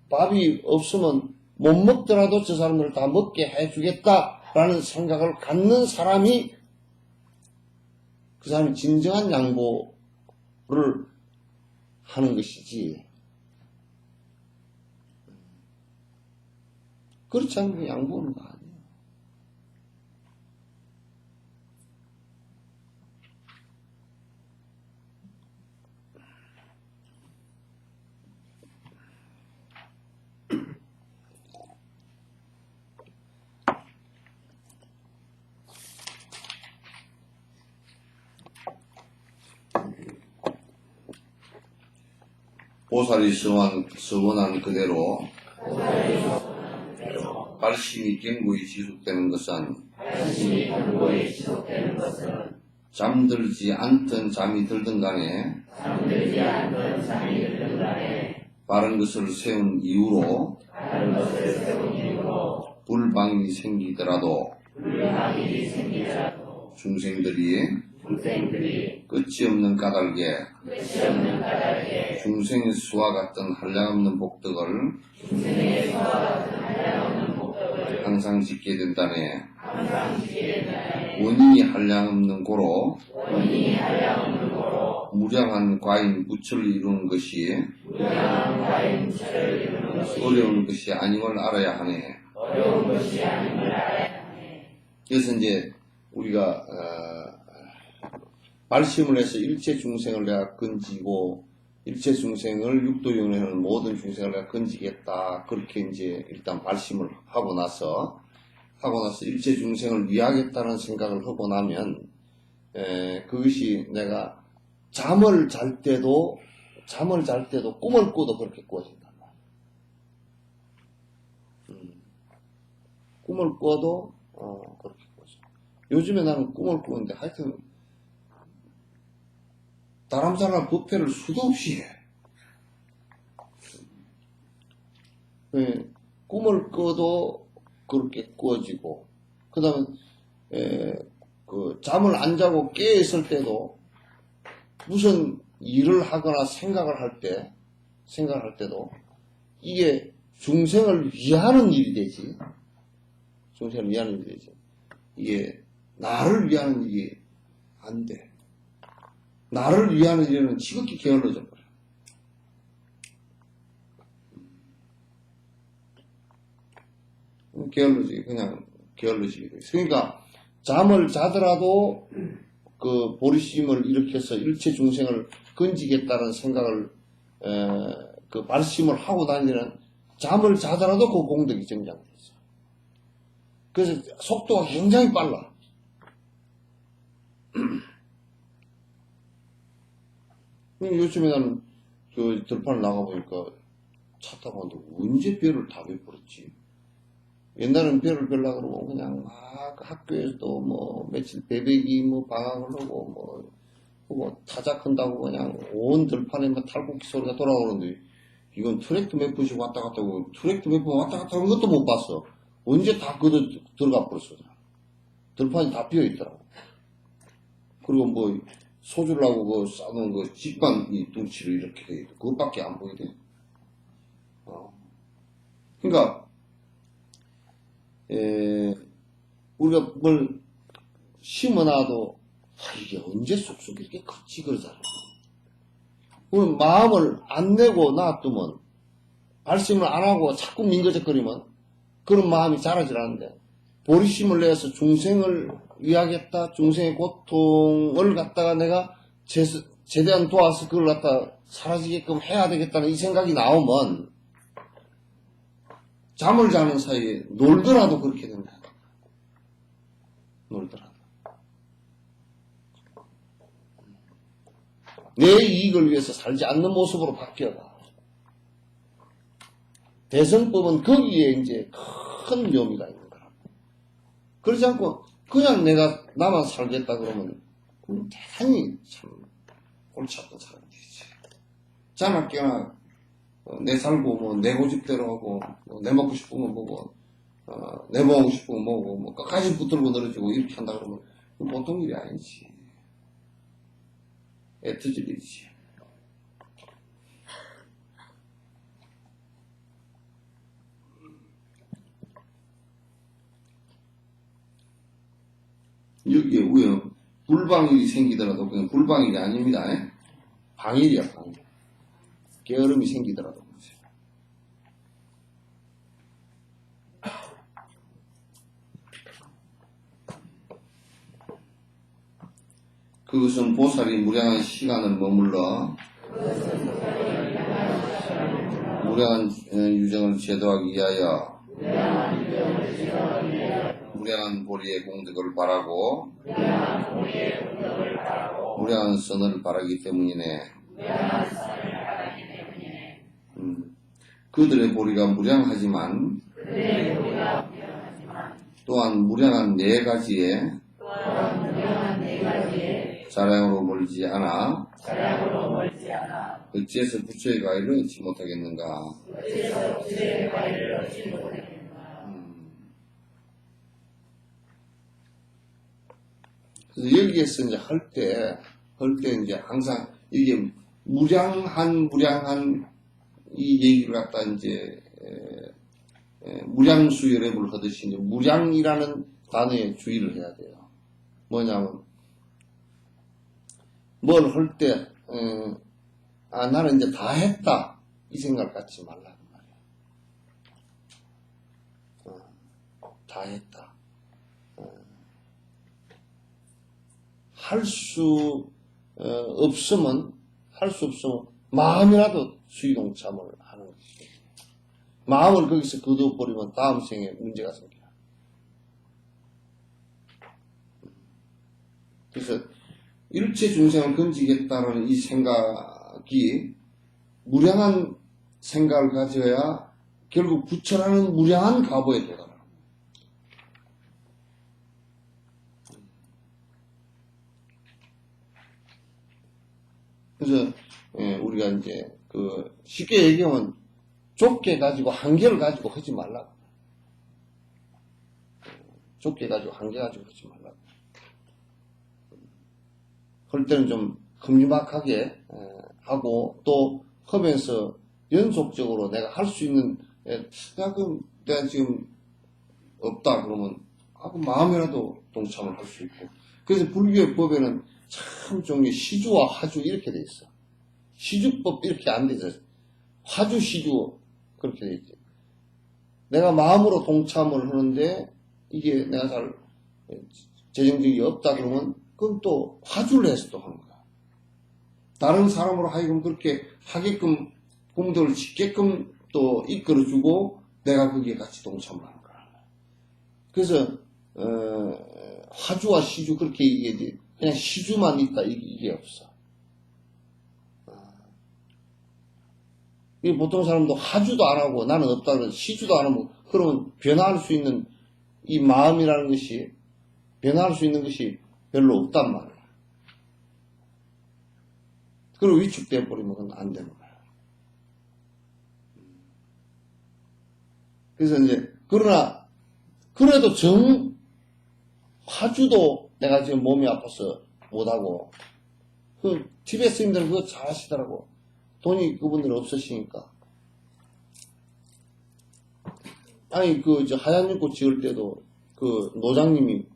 밥이 없으면 못 먹더라도 저 사람들을 다 먹게 해주겠다라는 생각을 갖는 사람이 그 사람이 진정한 양보를 하는 것이지. 그렇지 않으면 양보는 거 아니에요. 보살이 서원한 그대로 발심이 견고히 지속되는 것은 잠들지 않던 잠이 들든 간에 바른 것을 세운 이후로 불방이 생기더라도 중생들이 끝이 없는 까닭에 중생의 수와 같은 한량없는 복덕을 항상 짓게 된다네. 원인이 한량없는 고로 무량한 과인 무철을 이루는 것이 어려운 것이 아님을 알아야 하네. 그래서 이제 우리가 발심을 해서 일체 중생을 내가 건지고 일체 중생을 육도연에 하는 모든 중생을 내가 건지겠다. 그렇게 이제 일단 발심을 하고 나서 일체 중생을 위하겠다는 생각을 하고 나면 그것이 내가 잠을 잘 때도 꿈을 꿔도 그렇게 꾸어진단 말이야. 꿈을 꿔도 그렇게 꾸어져. 요즘에 나는 꿈을 꾸는데 하여튼 다른 사람 부패를 수도 없이 해. 꿈을 꿔도 그렇게 꾸어지고, 그 다음에, 잠을 안 자고 깨있을 때도 무슨 일을 하거나 생각을 할 때도 이게 중생을 위하는 일이 되지. 중생을 위하는 일이 되지. 이게 나를 위하는 일이 안 돼. 나를 위하는 일은 지극히 게을러져 버려. 그냥 게을러지게 돼. 그러니까 잠을 자더라도 그 보리심을 일으켜서 일체 중생을 건지겠다는 생각을 그 발심을 하고 다니는 잠을 자더라도 그 공덕이 정장돼 있어. 그래서 속도가 굉장히 빨라. 요즘에 나는 그 들판을 나가보니까 차 타고 왔는데 언제 별을 다 베풀었지? 옛날에는 별을 별라 그러고 그냥 막 학교에서도 뭐 며칠 배배기 뭐 방학을 하고 뭐 타작한다고 그냥 온 들판에 막 탈곡기 소리가 돌아오는데 이건 트랙터 몇 번씩 왔다 갔다 하고 트랙터 몇 번 왔다 갔다 하는 것도 못 봤어. 언제 다 들어가 버렸어. 들판이 다 비어 있더라고. 그리고 뭐 소주라고 그 싸놓은 그 직방 이 둥치를 이렇게 돼 있고 그것밖에 안 보이대. 그러니까 우리가 뭘 심어놔도 이게 언제 쑥쑥 이렇게 컸지 그러잖아. 우리 마음을 안 내고 놔두면 발심을 안 하고 자꾸 민거적거리면 그런 마음이 자라질 않는데 보리심을 내서 중생을 위하겠다, 중생의 고통을 갖다가 내가 최대한 도와서 그걸 갖다 사라지게끔 해야 되겠다는 이 생각이 나오면 잠을 자는 사이에 놀더라도 그렇게 된다. 놀더라도. 내 이익을 위해서 살지 않는 모습으로 바뀌어가. 대성법은 거기에 이제 큰 묘미가 있는 거라. 그렇지 않고 그냥 내가 나만 살겠다 그러면 대단히 참 골치 아픈 사람이 되지. 자나 깨나 내 살고 뭐 내 고집대로 하고 내 먹고 싶은 거 먹고 내 먹고 싶은 거 먹고 뭐 끝까지 붙들고 늘어지고 이렇게 한다 그러면 보통 일이 아니지. 애터질 일이지. 여기에 우에 불방일이 생기더라도 그냥 불방일이 아닙니다. 방일이야, 방일. 게으름이 생기더라도. 그것은 보살이 무량한 시간을 머물러 무량한 유정을 제도하기 위하여 무량한 보리의 공덕을 바라고 무량한 선을 바라기 때문이네. 그들의 보리가 무량하지만 또한 무량한 네 가지의 자량으로 멀지 않아 어찌해서 부처의 과일을 얻지 못하겠는가. 그래서 여기에서 이제 할 때 이제 항상 이게 무량한 이 얘기를 갖다 이제 무량수열애를 하듯이 이제 무량이라는 단어에 주의를 해야 돼요. 뭐냐면 뭘 할 때 나는 이제 다 했다 이 생각 갖지 말라는 말이야. 다 했다. 할 수 없으면 마음이라도 수의동참을 하는 것이죠. 마음을 거기서 거두어버리면 다음 생에 문제가 생겨요. 그래서 일체 중생을 건지겠다는 이 생각이 무량한 생각을 가져야 결국 부처라는 무량한 가보에 도달합니다. 그래서 우리가 이제 쉽게 얘기하면 좁게 가지고 한계를 가지고 하지 말라고. 좁게 가지고 한계 가지고 하지 말라고. 할 때는 좀 큼지막하게 하고 또 하면서 연속적으로 내가 할 수 있는 그럼 내가 지금 없다 그러면 마음이라도 동참을 할 수 있고. 그래서 불교의 법에는 참 종류의 시주와 화주 이렇게 돼 있어. 시주법 이렇게 안 돼 있어. 화주 시주 그렇게 돼 있지. 내가 마음으로 동참을 하는데 이게 내가 잘 재정적이 없다 그러면 그럼 또 화주를 해서 또 하는 거야. 다른 사람으로 하여금 그렇게 하게끔 공덕을 짓게끔 또 이끌어주고 내가 거기에 같이 동참을 하는 거야. 그래서 화주와 시주 그렇게 얘기하지 그냥 시주만 있다 이게 없어. 보통 사람도 화주도 안 하고 나는 없다 그러면 시주도 안 하고 그러면 변화할 수 있는 이 마음이라는 것이 변화할 수 있는 것이 별로 없단 말이야. 그리고 위축되어 버리면 그건 안 되는 거야. 그래서 이제 그러나 그래도 화주도 내가 지금 몸이 아파서 못하고 티베트 스님들은 그거 잘 하시더라고. 돈이 그분들 없으시니까. 아니 하얀 육고 지을 때도 노장님이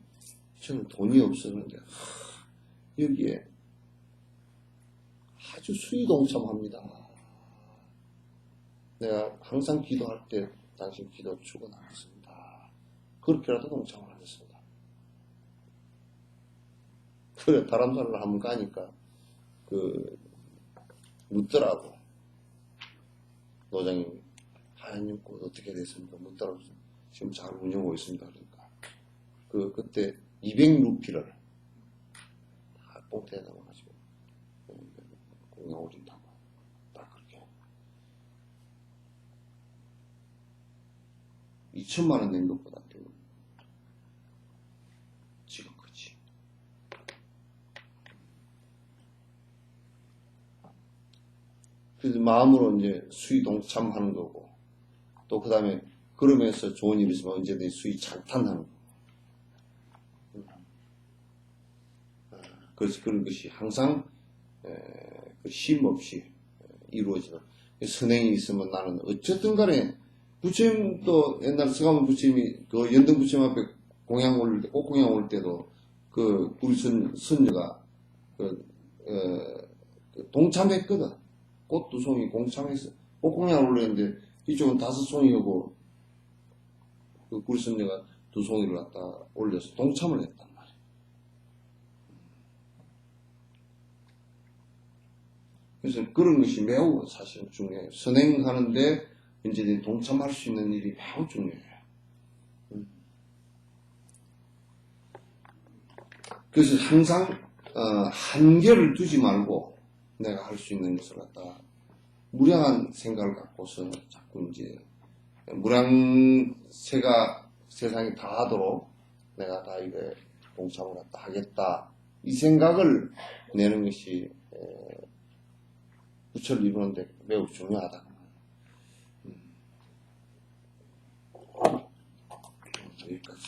저는 돈이 없어 그런데 여기에 아주 수의동참합니다. 내가 항상 기도할 때 당신 기도 축원하겠습니다. 그렇게라도 동참을 하겠습니다. 그래 다람살을 한번 가니까 묻더라고. 노장님이 하얀 육고 어떻게 됐습니까? 묻더라고. 지금 잘 운영하고 있습니다. 그러니까 그때 200루피를 다 봉투에 넣어가지고 공양 올린다고 딱 그렇게 2천만원 낸 것보다 지금 그치. 그래서 마음으로 이제 수의 동참하는 거고 또 그 다음에 그러면서 좋은 일이 있으면 언제든지 수의 찬탄하는 거. 그래서 그런 것이 항상 그 쉼 없이 이루어지는 선행이 있으면 나는 어쨌든 간에 부처님도 옛날 서가모니 부처님이 그 연등 부처님 앞에 공양 올릴 때, 꽃공양 올릴 때도 그 우리 선녀가 동참했거든. 꽃 2송이 공참했어. 꽃공양 올렸는데 이쪽은 5송이고 그 우리 선녀가 2송이를 갖다 올려서 동참을 했단 말이야. 그래서 그런 것이 매우 사실은 중요해요. 선행하는데 언제든지 동참할 수 있는 일이 매우 중요해요. 그래서 항상 한계를 두지 말고 내가 할 수 있는 것을 갖다 무량한 생각을 갖고서 자꾸 이제 무량세가 세상이 다 하도록 내가 다 이래 동참을 갖다 하겠다 이 생각을 내는 것이 부처를 이루는데 매우 중요하다. 여기까지